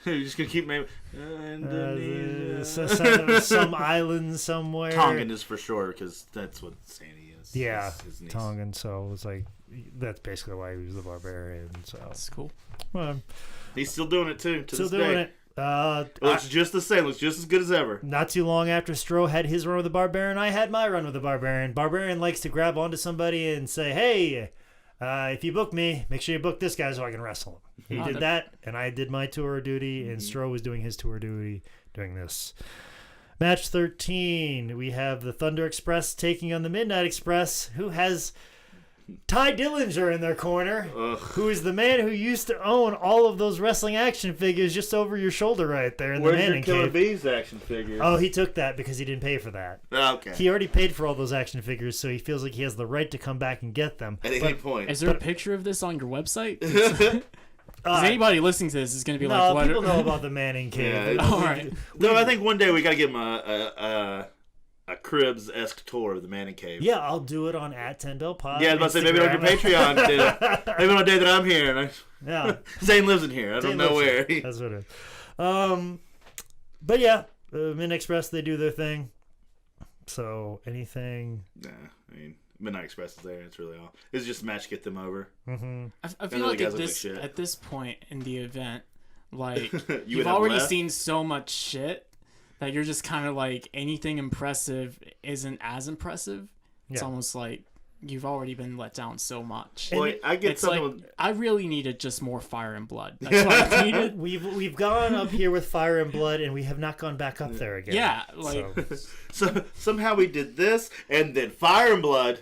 You're just going to keep naming some island somewhere. Tongan is for sure because that's what Sani is. Yeah, his niece. Tongan. So it was like, that's basically why he was the Barbarian. So That's cool. well, He's still doing it too to still this doing day. it. Looks just the same. Looks just as good as ever. Not too long after Stro had his run with the Barbarian, I had my run with the Barbarian. Barbarian likes to grab onto somebody and say, hey, if you book me, make sure you book this guy so I can wrestle him. He did that, and I did my tour of duty, and Stro was doing his tour of duty doing this. Match 13, we have the Thunder Express taking on the Midnight Express, who has Ty Dillinger in their corner, who is the man who used to own all of those wrestling action figures just over your shoulder right there in the Where's your Manning Killer cave. Bees action figures? Oh, he took that because he didn't pay for that. Okay. He already paid for all those action figures, so he feels like he has the right to come back and get them. At any point. Is there a picture of this on your website? Because anybody listening to this is going to be No, like, what? people know about the Manning cave. Yeah, All right. No, I think one day we got to give him a Cribs-esque tour of the Manning Cave. Yeah, I'll do it on @10BellPod. Yeah, I was about to say, maybe on your Patreon. Maybe on a day that I'm here. And Yeah. Zane lives in here. I don't know where. That's what it is. But yeah, Midnight Express, they do their thing. So, anything... Nah, I mean, Midnight Express is there. It's really all. It's just a match to get them over. Mm-hmm. I feel like at this point in the event, like, you've already seen so much shit that you're just kind of like, anything impressive isn't as impressive. It's almost like you've already been let down so much. Well, I get it's something. like, I really needed just more fire and blood. That's what I needed. We've gone up here with Fire and Blood, and we have not gone back up there again. Yeah, like... So somehow we did this, and then Fire and Blood,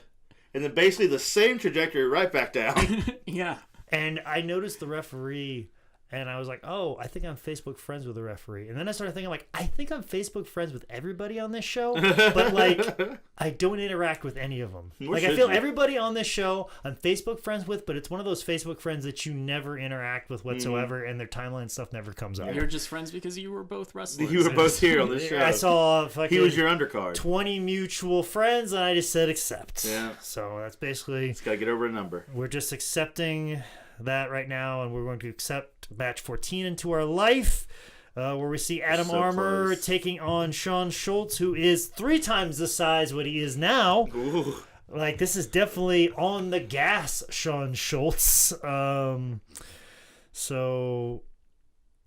and then basically the same trajectory right back down. Yeah. And I noticed the referee, and I was like, oh, I think I'm Facebook friends with the referee. And then I started thinking, like, I think I'm Facebook friends with everybody on this show, but, like, I don't interact with any of them. Where Like, I should feel you? everybody on this show I'm Facebook friends with, but it's one of those Facebook friends that you never interact with whatsoever, and their timeline stuff never comes up. You're just friends because you were both wrestlers. You were both here on this show. I saw fucking He was your undercard. 20 mutual friends, and I just said accept. Yeah. So that's basically... Just gotta get over a number. We're just accepting that right now, and we're going to accept match 14 into our life, where we see Adam Armour taking on Sean Schultz, who is 3 times the size what he is now. Ooh. Like, this is definitely on the gas, Sean Schultz. So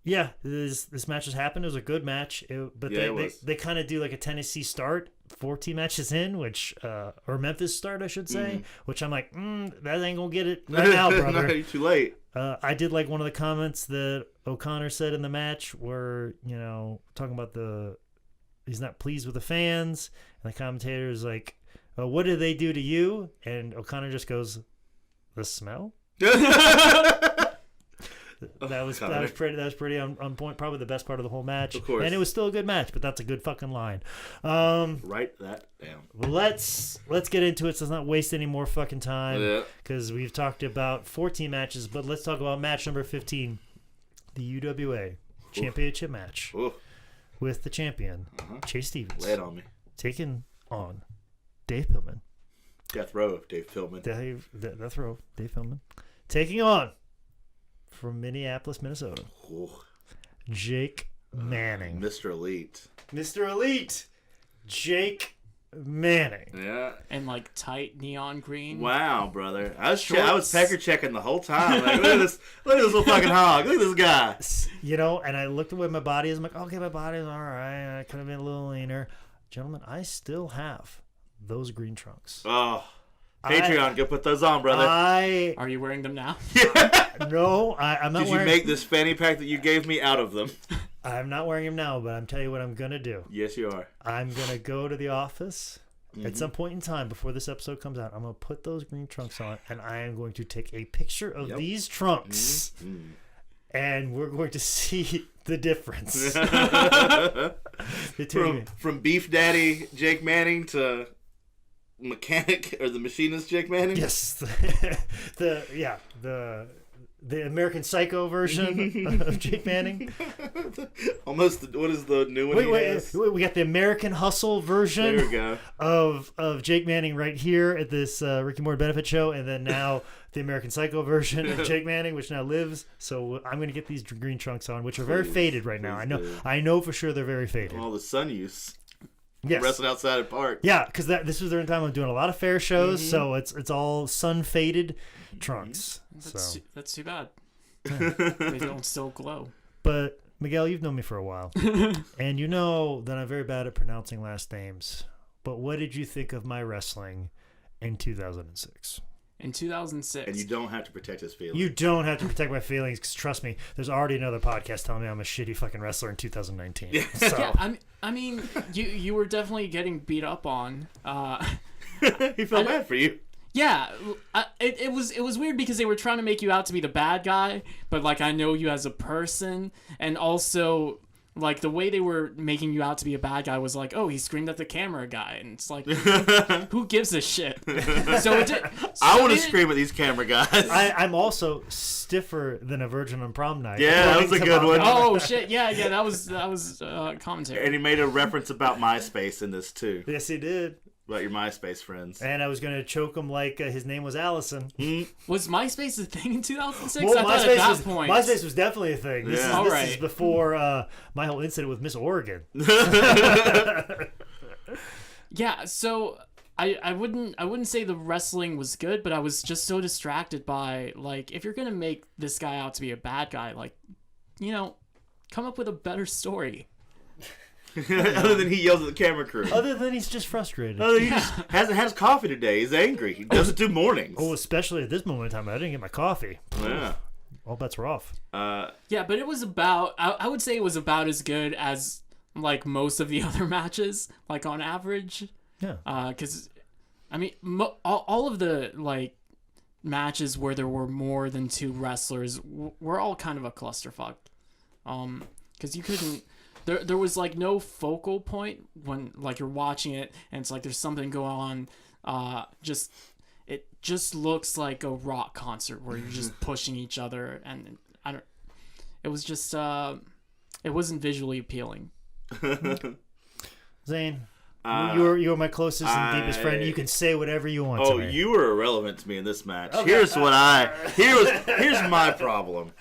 yeah, this match has happened. It was a good match, but they kind of do like a Tennessee start, 14 matches in, which or Memphis start, I should say, which I'm like, that ain't gonna get it right now, brother. No, you're too late. I did like one of the comments that O'Connor said in the match, where talking about he's not pleased with the fans, and the commentator is like, "What did they do to you?" And O'Connor just goes, "The smell." That was pretty on point. Probably the best part of the whole match. Of course. And it was still a good match, but that's a good fucking line. Write that down. Let's get into it. So let's not waste any more fucking time, because Yeah. we've talked about 14 matches, but let's talk about match number 15, the UWA championship match Ooh. with the champion, Chase Stevens. Lay it on me. Taking on Dave Pillman. Death row of Dave Pillman. Death row, Dave Pillman. Taking on, from Minneapolis, Minnesota, Ooh. Jake Manning. Mr. Elite. Mr. Elite, Jake Manning. Yeah. And like tight neon green. Wow, brother. I was pecker checking the whole time. Like, look at this little fucking hog. Look at this guy. You know, and I looked at what my body is. I'm like, okay, my body's all right. I could have been a little leaner. Gentlemen, I still have those green trunks. Oh. Patreon, go put those on, brother. Are you wearing them now? No, I'm not Did wearing. you make this fanny pack that you gave me out of them? I'm not wearing them now, but I'm telling you what I'm gonna do. Yes, you are. I'm gonna go to the office at some point in time before this episode comes out. I'm gonna put those green trunks on, and I am going to take a picture of these trunks, and we're going to see the difference between From Beef Daddy Jake Manning to mechanic or the machinist Jake Manning. yes, the American Psycho version of Jake Manning. Almost. What is the new one? Wait, we got the American Hustle version. There we go. Of Jake Manning right here at this Ricky Morton Benefit show, and then now the American Psycho version of Jake Manning, which now lives. So I'm going to get these green trunks on, which are very faded right now. I know for sure they're very faded. All the sun use. Yes. Wrestling outside at park. Yeah, because this was during the time I'm doing a lot of fair shows, so it's all sun faded trunks. That's too bad. They don't still glow. But Miguel, you've known me for a while, and you know that I'm very bad at pronouncing last names. But what did you think of my wrestling in 2006? In 2006. And you don't have to protect his feelings. You don't have to protect my feelings, because trust me, there's already another podcast telling me I'm a shitty fucking wrestler in 2019. Yeah. So. Yeah, I mean, you were definitely getting beat up on. He felt bad for you. Yeah, it was weird because they were trying to make you out to be the bad guy, but like I know you as a person, and also like the way they were making you out to be a bad guy was like, oh, he screamed at the camera guy, and it's like, who gives a shit? I want to scream at these camera guys. I'm also stiffer than a virgin on prom night. Yeah, that was a good one. Oh shit, yeah, that was commentary. And he made a reference about MySpace in this too. Yes, he did. About your MySpace friends. And I was going to choke him like his name was Allison. Was MySpace a thing in 2006? Well, I thought at that point. MySpace was definitely a thing. This is before my whole incident with Miss Oregon. Yeah, so I wouldn't say the wrestling was good, but I was just so distracted by, like, if you're going to make this guy out to be a bad guy, like, you know, come up with a better story. Other than he yells at the camera crew. Other than he's just frustrated. Other than he just hasn't had his coffee today. He's angry. He doesn't do mornings. Oh, especially at this moment in time. I didn't get my coffee. Yeah. All bets were off. Yeah, but it was about... I would say it was about as good as, like, most of the other matches, like, on average. Yeah. Because, I mean, all of the, like, matches where there were more than two wrestlers were all kind of a clusterfuck. Because you couldn't... There was, like, no focal point when, like, you're watching it, and it's like there's something going on. It just looks like a rock concert where you're just pushing each other, and it was just, it wasn't visually appealing. Zane, you're my closest and deepest friend. You can say whatever you want to me. You were irrelevant to me in this match. Okay. Here's my problem.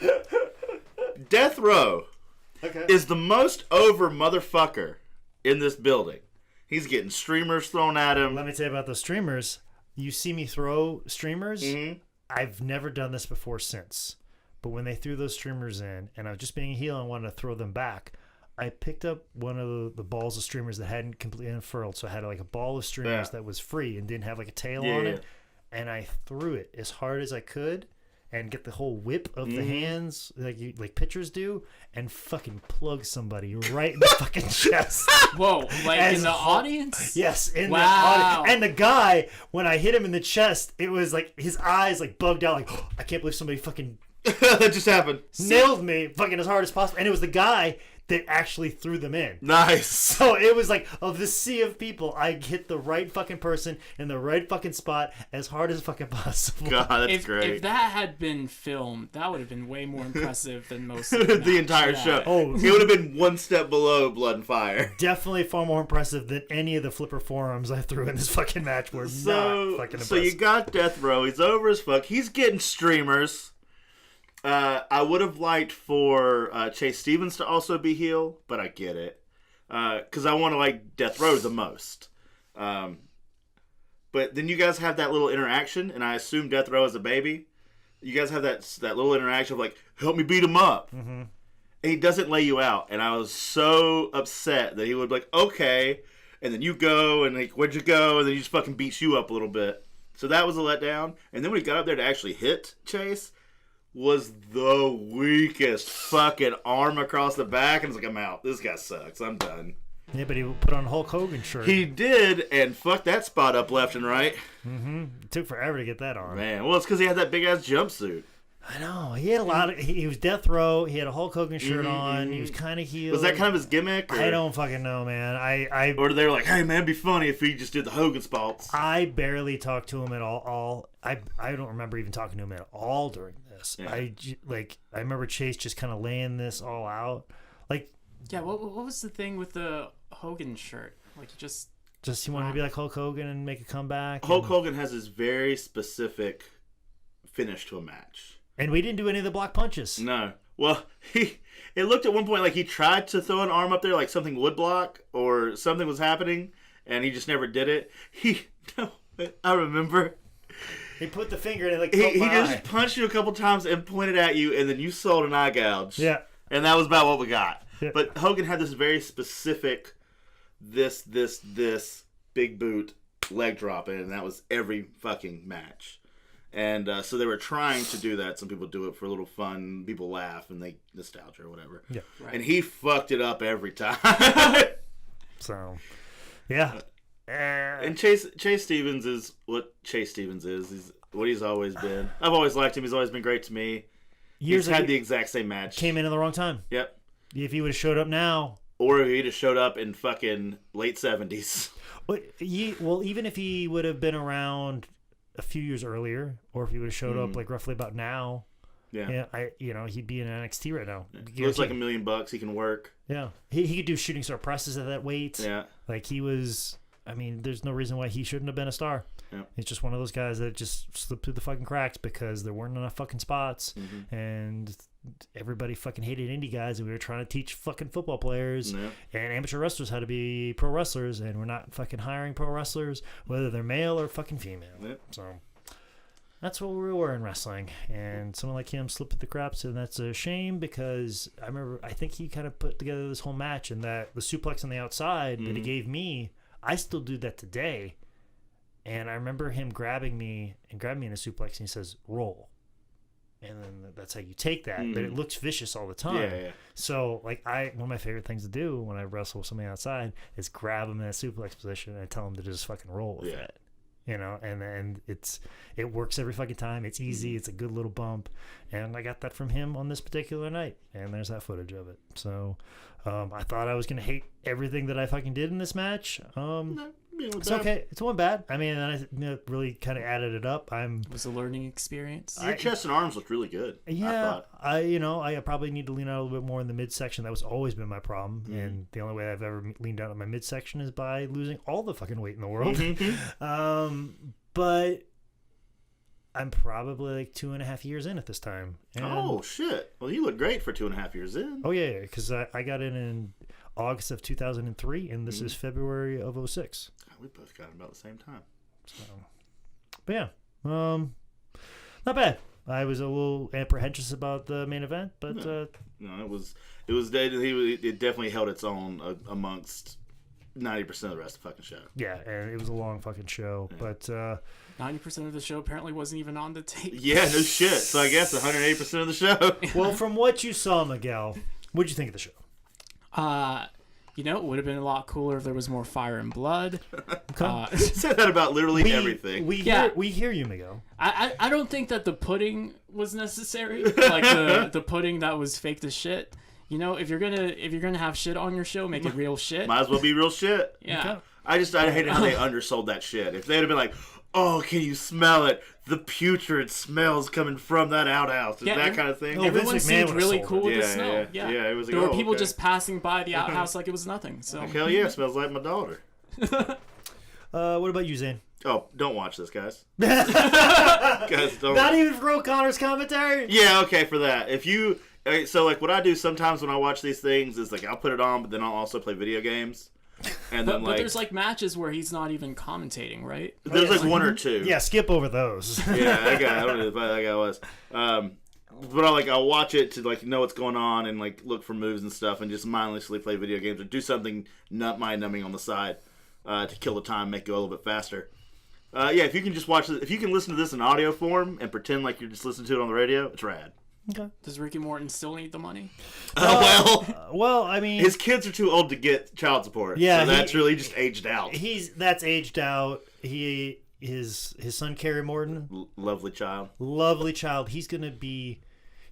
Death Row is the most over motherfucker in this building. He's getting streamers thrown at him. Let me tell you about those streamers. You see me throw streamers. Mm-hmm. I've never done this before since. But when they threw those streamers in, and I was just being a heel and wanted to throw them back, I picked up one of the balls of streamers that hadn't completely unfurled. So I had like a ball of streamers that was free and didn't have like a tail on it. And I threw it as hard as I could and get the whole whip of the hands like pitchers do and fucking plug somebody right in the fucking chest. Whoa, like in the audience? Yes, in the audience. And the guy, when I hit him in the chest, it was like his eyes like bugged out like, oh, I can't believe somebody fucking that just happened. Nailed me fucking as hard as possible. And it was the guy that actually threw them in. Nice. So it was like, of the sea of people, I hit the right fucking person in the right fucking spot as hard as fucking possible. God, that's great. If that had been filmed, that would have been way more impressive than most of the entire show. Oh, it would have been one step below Blood and Fire. Definitely far more impressive than any of the flipper forearms I threw in this fucking match. Were not fucking impressive. So you got Death Row. He's over as fuck. He's getting streamers. I would have liked for Chase Stevens to also be heel, but I get it. Because I want to like Death Row the most. But then you guys have that little interaction, and I assume Death Row is a baby. You guys have that little interaction of like, help me beat him up. Mm-hmm. And he doesn't lay you out. And I was so upset that he would be like, okay. And then you go, and like, where'd you go? And then he just fucking beats you up a little bit. So that was a letdown. And then when he got up there to actually hit Chase, was the weakest fucking arm across the back. And I was like, I'm out. This guy sucks. I'm done. Yeah, but he put on a Hulk Hogan shirt. He did, and fucked that spot up left and right. Mm-hmm. It took forever to get that on. Man, well, it's because he had that big-ass jumpsuit. I know. He had a lot of... He was Death Row. He had a Hulk Hogan shirt on. He was kind of heel. Was that kind of his gimmick? Or? I don't fucking know, man. Or they were like, hey, man, it'd be funny if he just did the Hogan spots. I barely talked to him at all. I don't remember even talking to him at all during this. Yeah. I remember Chase just kind of laying this all out. Like... Yeah, what was the thing with the Hogan shirt? Like, just he wanted to be like Hulk Hogan and make a comeback. Hulk Hogan has this very specific finish to a match. And we didn't do any of the block punches. No. Well, it looked at one point like he tried to throw an arm up there like something would block or something was happening, and he just never did it. I remember. He put the finger in it like he just punched you a couple times and pointed at you, and then you sold an eye gouge. Yeah. And that was about what we got. Yeah. But Hogan had this very specific this big boot leg drop in, and that was every fucking match. And so they were trying to do that. Some people do it for a little fun. People laugh and they nostalgia or whatever. Yeah. Right. And he fucked it up every time. So, yeah. And Chase Stevens is what Chase Stevens is. He's what he's always been. I've always liked him. He's always been great to me. He's had the exact same match. Came in at the wrong time. Yep. If he would have showed up now. Or he just showed up in fucking late 70s. Well, even if he would have been around a few years earlier, or if he would have showed up like roughly about now, he'd be in NXT right now. He looks like $1 million. He can work. Yeah, he could do shooting star presses at that weight. Yeah, like he was. I mean, there's no reason why he shouldn't have been a star. Yeah. He's just one of those guys that just slipped through the fucking cracks because there weren't enough fucking spots, and everybody fucking hated indie guys, and we were trying to teach fucking football players and amateur wrestlers how to be pro wrestlers, and we're not fucking hiring pro wrestlers, whether they're male or fucking female. Yep. So that's what we were in wrestling, and someone like him slipped through the cracks, and that's a shame because I think he kind of put together this whole match, and that the suplex on the outside that he gave me, I still do that today. And I remember him grabbing me in a suplex, and he says, roll. And then that's how you take that. But it looks vicious all the time. Yeah. So, like, one of my favorite things to do when I wrestle with somebody outside is grab them in a suplex position and tell them to just fucking roll with it. You know, and it works every fucking time. It's easy. It's a good little bump. And I got that from him on this particular night. And there's that footage of it. So, I thought I was going to hate everything that I fucking did in this match. It's okay. It's one bad. I mean, I really kind of added it up. It was a learning experience. Your chest and arms looked really good. Yeah, I probably need to lean out a little bit more in the midsection. That was always been my problem, and the only way I've ever leaned out in my midsection is by losing all the fucking weight in the world. But I'm probably like 2.5 years in at this time. And, oh shit! Well, you look great for 2.5 years in. Oh yeah, because I got in August of 2003, and this is February of 2006. We both got it about the same time. So, but yeah, not bad. I was a little apprehensive about the main event, but it definitely held its own amongst 90% of the rest of the fucking show. Yeah, and it was a long fucking show, but 90% of the show apparently wasn't even on the tape. Yeah, no shit. So I guess 180% of the show. Well, from what you saw, Miguel, what'd you think of the show? It would have been a lot cooler if there was more fire and blood. Said that about literally everything. We hear you, Miguel. I don't think that the pudding was necessary. Like the pudding that was fake as shit. You know, if you're gonna have shit on your show, make it real shit. Might as well be real shit. Yeah. I hated how they undersold that shit. If they'd have been like, oh, can you smell it? The putrid smells coming from that outhouse. That kind of thing. Everyone Vince McMahon seemed would've really sold cool it. with the smell. Yeah, it was like, there were oh, people okay. just passing by the outhouse like it was nothing. So Hell yeah, it smells like my daughter. What about you, Zane? Oh, don't watch this, guys. Guys, don't. Not even for O'Connor's commentary? Yeah, okay, for that. If you... So, like, what I do sometimes when I watch these things is, like, I'll put it on, but then I'll also play video games. And then, but there's, like, matches where he's not even commentating, right? There's, like, one or two. Yeah, skip over those. Yeah, that guy. I don't know who that guy was. But I'll watch it to, like, know what's going on and, like, look for moves and stuff and just mindlessly play video games or do something mind-numbing on the side to kill the time, make it go a little bit faster. Yeah, if you can just watch it, if you can listen to this in audio form and pretend like you're just listening to it on the radio, it's rad. Okay. Does Ricky Morton still need the money? Well, I mean, his kids are too old to get child support. Yeah, so that's really just aged out. That's aged out. His son Kerry Morton, lovely child. He's gonna be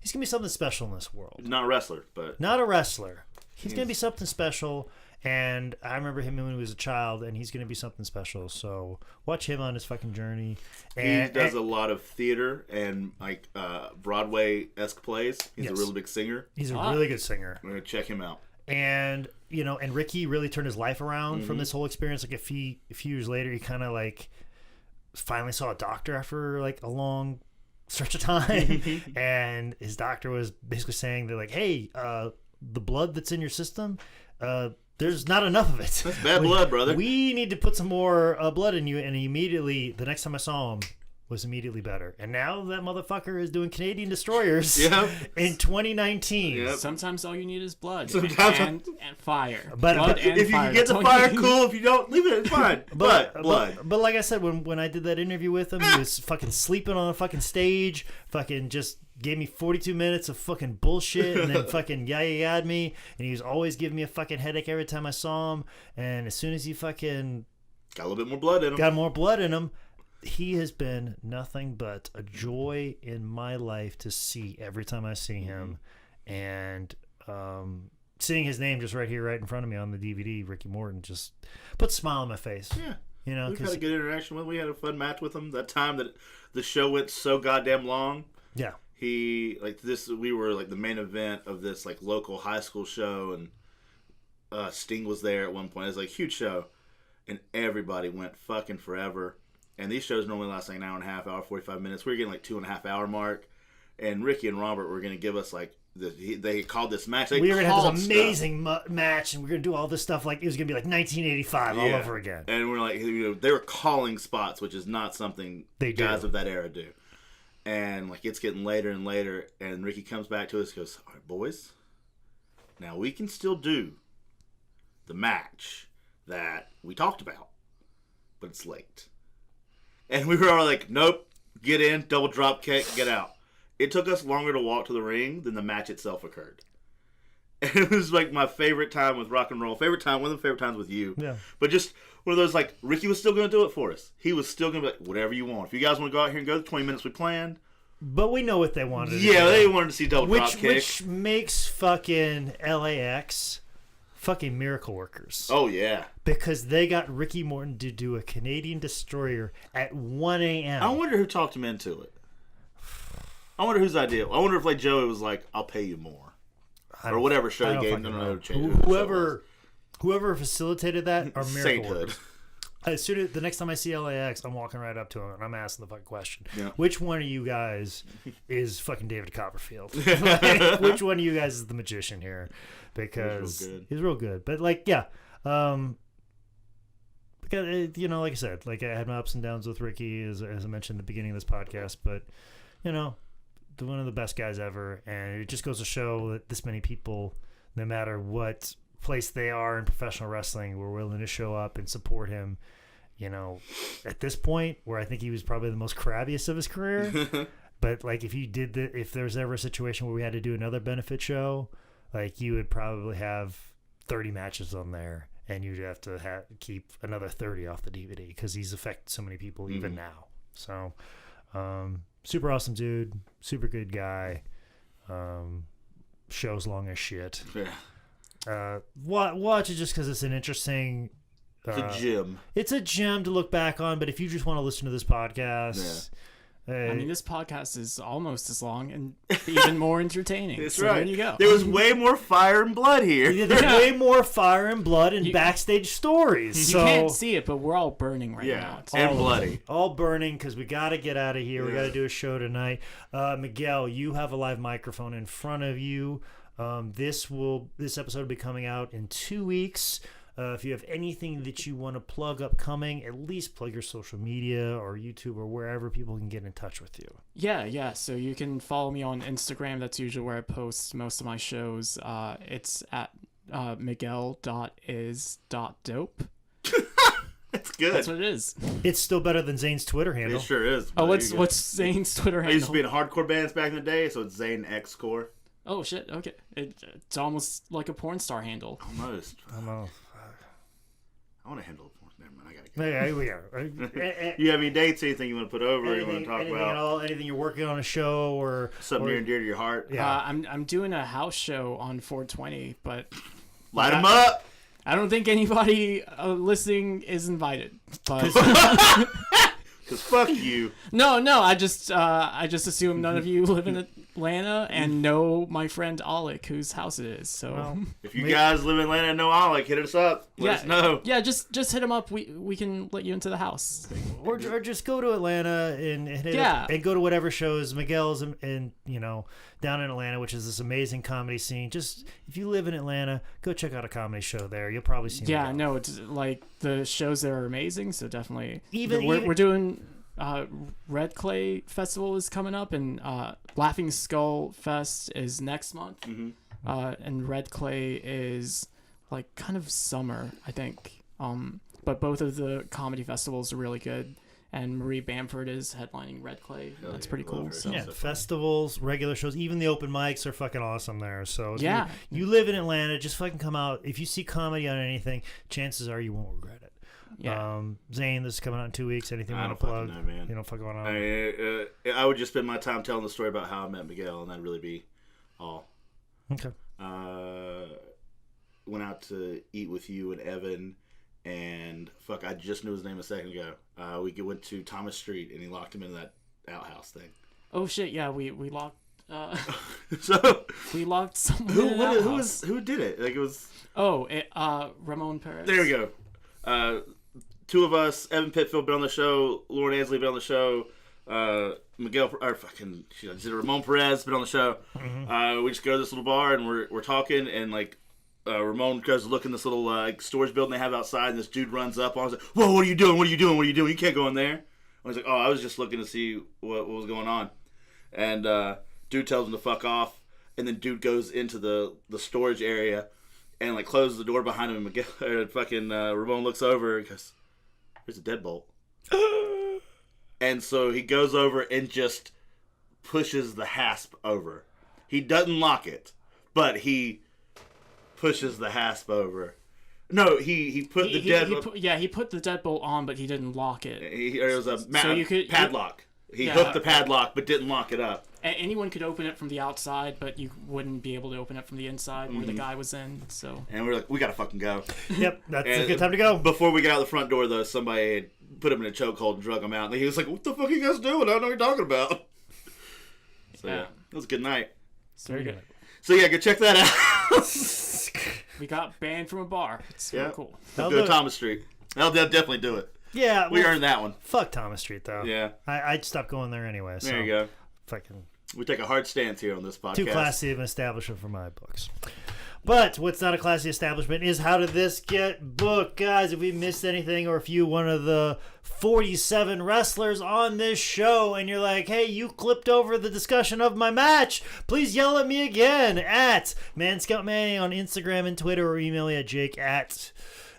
something special in this world. Not a wrestler, but not a wrestler. He's gonna be something special. And I remember him when he was a child, and he's going to be something special. So watch him on his fucking journey. And he does a lot of theater and like Broadway-esque plays. He's a really big singer. He's a really good singer. I'm going to check him out. And and Ricky really turned his life around from this whole experience. Like a few years later, he kind of like finally saw a doctor after like a long stretch of time, and his doctor was basically saying that like, hey, the blood that's in your system. There's not enough of it. That's bad blood, brother. We need to put some more blood in you. And immediately, the next time I saw him, was immediately better. And now that motherfucker is doing Canadian Destroyers in 2019. Yep. Sometimes all you need is blood and fire. But if you can get the fire, cool. If you don't, leave it. It's fine. But blood. But like I said, when I did that interview with him, he was fucking sleeping on a fucking stage. Fucking just gave me 42 minutes of fucking bullshit, and then fucking yada-yada me. And he was always giving me a fucking headache every time I saw him. And as soon as he fucking got a little bit more blood in him, he has been nothing but a joy in my life to see every time I see him. And seeing his name just right here, right in front of me on the DVD, Ricky Morton, just puts a smile on my face. Yeah. We've had a good interaction with him. We had a fun match with him. That time that the show went so goddamn long. Yeah. We were like the main event of this like local high school show, and Sting was there at one point. It was like a huge show, and everybody went fucking forever. And these shows normally last like an hour and a half, hour 45 minutes. We were getting like 2.5 hour mark, and Ricky and Robert were going to give us like they called this match. We were going to have this amazing match, and we were going to do all this stuff like it was going to be like 1985 all over again. And we're like, they were calling spots, which is not something guys of that era do. And like it's getting later and later, and Ricky comes back to us, and goes, "All right, boys, now we can still do the match that we talked about, but it's late." And we were all like, "Nope, get in, double drop kick, get out." It took us longer to walk to the ring than the match itself occurred. And it was like my favorite time with rock and roll. One of the favorite times with you. Yeah. But just one of those, like, Ricky was still going to do it for us. He was still going to be like, whatever you want. If you guys want to go out here and go the 20 minutes we planned. But we know what they wanted. Yeah, they wanted to see double drop kick. Which makes fucking LAX fucking miracle workers. Oh, yeah. Because they got Ricky Morton to do a Canadian Destroyer at 1 a.m. I wonder who talked him into it. I wonder whose idea. I wonder if like Joey was like, "I'll pay you more," or whatever show he gave. Whoever facilitated that are miracle Sainthood. workers. As soon as the next time I see LAX, I'm walking right up to him and I'm asking the fucking question: yeah. Which one of you guys is fucking David Copperfield? Which one of you guys is the magician here? Because he's real good. But like, yeah. Because like I said, like I had my ups and downs with Ricky, as I mentioned at the beginning of this podcast, but one of the best guys ever, and it just goes to show that this many people, no matter what place they are in professional wrestling, were willing to show up and support him. At this point, where I think he was probably the most crabbiest of his career. But like, if there was ever a situation where we had to do another benefit show, like you would probably have 30 matches on there, and you'd have to keep another 30 off the DVD because he's affected so many people even now. So, super awesome dude, super good guy. show's long as shit. Yeah. Watch it just because it's an interesting. It's a gem. It's a gem to look back on, but if you just want to listen to this podcast, I mean, this podcast is almost as long and even more entertaining. That's so right. There you go. There was way more fire and blood here. There's way more fire and blood and backstage stories. You can't see it, but we're all burning right now. It's and bloody. All burning because we got to get out of here. We got to do a show tonight. Miguel, you have a live microphone in front of you. This episode will be coming out in 2 weeks. If you have anything that you want to plug upcoming, at least plug your social media or YouTube or wherever people can get in touch with you. Yeah. So you can follow me on Instagram. That's usually where I post most of my shows. It's at miguel.is.dope. That's good. That's what it is. It's still better than Zane's Twitter handle. It sure is. Oh, what's Zane's Twitter handle? I used to be in hardcore bands back in the day, so it's Zane X Core. Oh, shit. Okay. It's almost like a porn star handle. Almost. I don't know. I want to handle it. Never mind, I gotta go. Yeah, we are. You have any dates, anything you want to put over, you want to talk anything about? at all? Anything you're working on a show or Something near and dear to your heart? Yeah. I'm doing a house show on 420, but Light them up! I don't think anybody listening is invited. But Because fuck you. No, I just assume none of you live in Atlanta and know my friend Alec, whose house it is. So If you guys live in Atlanta and know Alec, hit us up. Let us know. Yeah, just hit him up. We can let you into the house. or just go to Atlanta and hit Yeah. and go to whatever shows Miguel's and down in Atlanta, which is this amazing comedy scene. Just if you live in Atlanta, go check out a comedy show there. You'll probably see. Yeah, Miguel. no, it's like the shows there are amazing. So definitely, Even- we're doing. Red Clay Festival is coming up, and Laughing Skull Fest is next month. Mm-hmm. And Red Clay is like kind of summer, I think. But both of the comedy festivals are really good, and Marie Bamford is headlining Red Clay. That's pretty cool. So. Yeah, festivals, regular shows, even the open mics are fucking awesome there. So if Yeah. you live in Atlanta, just fucking come out. If you see comedy on anything, chances are you won't regret it. Yeah. Zane, this is coming out in 2 weeks. Anything you I want don't to plug? fucking know, man. You don't fucking want to. I would just spend my time telling the story about how I met Miguel, and that'd really be all. Okay. Went out to eat with you and Evan, and I just knew his name a second ago. We went to Thomas Street, and he locked him into that outhouse thing. Oh shit! Yeah, we locked. So We locked someone in an outhouse. who did it? Like it was. Ramon Perez. There we go. Two of us, Evan Pitfield, been on the show. Lauren Ansley been on the show. Ramon Perez been on the show. Mm-hmm. We just go to this little bar and we're talking, and Ramon goes to look in this little storage building they have outside, and this dude runs up. I was like, "Whoa, what are you doing? What are you doing? What are you doing? You can't go in there." I was like, "Oh, I was just looking to see what was going on." And dude tells him to fuck off, and then dude goes into the storage area and closes the door behind him. And Ramon looks over and goes, "There's a deadbolt." And so he goes over and just pushes the hasp over. He doesn't lock it, but he pushes the hasp over. No, he put the deadbolt. He put the deadbolt on, but he didn't lock it. It was a padlock. He Yeah. hooked the padlock, but didn't lock it up. Anyone could open it from the outside, but you wouldn't be able to open it from the inside where the guy was in. So. And we're like, we gotta fucking go. Yep, that's a good time to go. Before we get out the front door, though, somebody had put him in a chokehold and drug him out. And he was like, "What the fuck are you guys doing? I don't know what you're talking about." So yeah, it was a good night. Very good. So yeah, go check that out. We got banned from a bar. It's really cool. Go to Thomas Street. They'll definitely do it. Yeah, We earned that one. Fuck Thomas Street though. Yeah. I'd stop going there anyway. So There you go. Fucking We take a hard stance here on this podcast. too classy of an establishment for my books. But what's not a classy establishment is how did this get booked, guys? If we missed anything, or if you one of the 47 wrestlers on this show, and you're like, "Hey, you clipped over the discussion of my match," please yell at me again at Manning Scott Manning on Instagram and Twitter, or email me at Jake at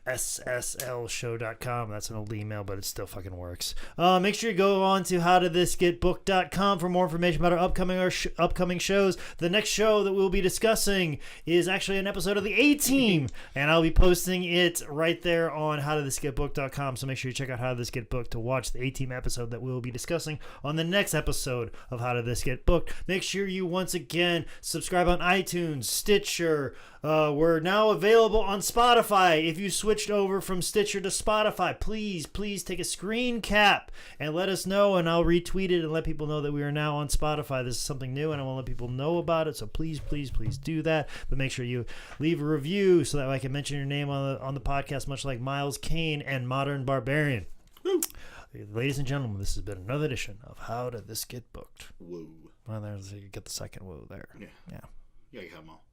sslshow.com. That's an old email, but it still fucking works. Make sure you go on to howdidthisgetbooked.com for more information about our upcoming shows. The next show that we'll be discussing is actually an episode of the A-Team, and I'll be posting it right there on howdidthisgetbooked.com. So make sure you check out How Did This Get Booked to watch the A-Team episode that we'll be discussing on the next episode of How Did This Get Booked. Make sure you once again subscribe on iTunes, Stitcher. We're now available on Spotify. If you switched over from Stitcher to Spotify, please take a screen cap and let us know, and I'll retweet it and let people know that we are now on Spotify. This is something new, and I want to let people know about it, so please do that. But make sure you leave a review so that I can mention your name on the podcast, much like Miles Kane and Modern Barbarian. Woo. Ladies and gentlemen, this has been another edition of How Did This Get Booked? Whoa. Well, there's you get the second whoa there. Yeah. You have them all.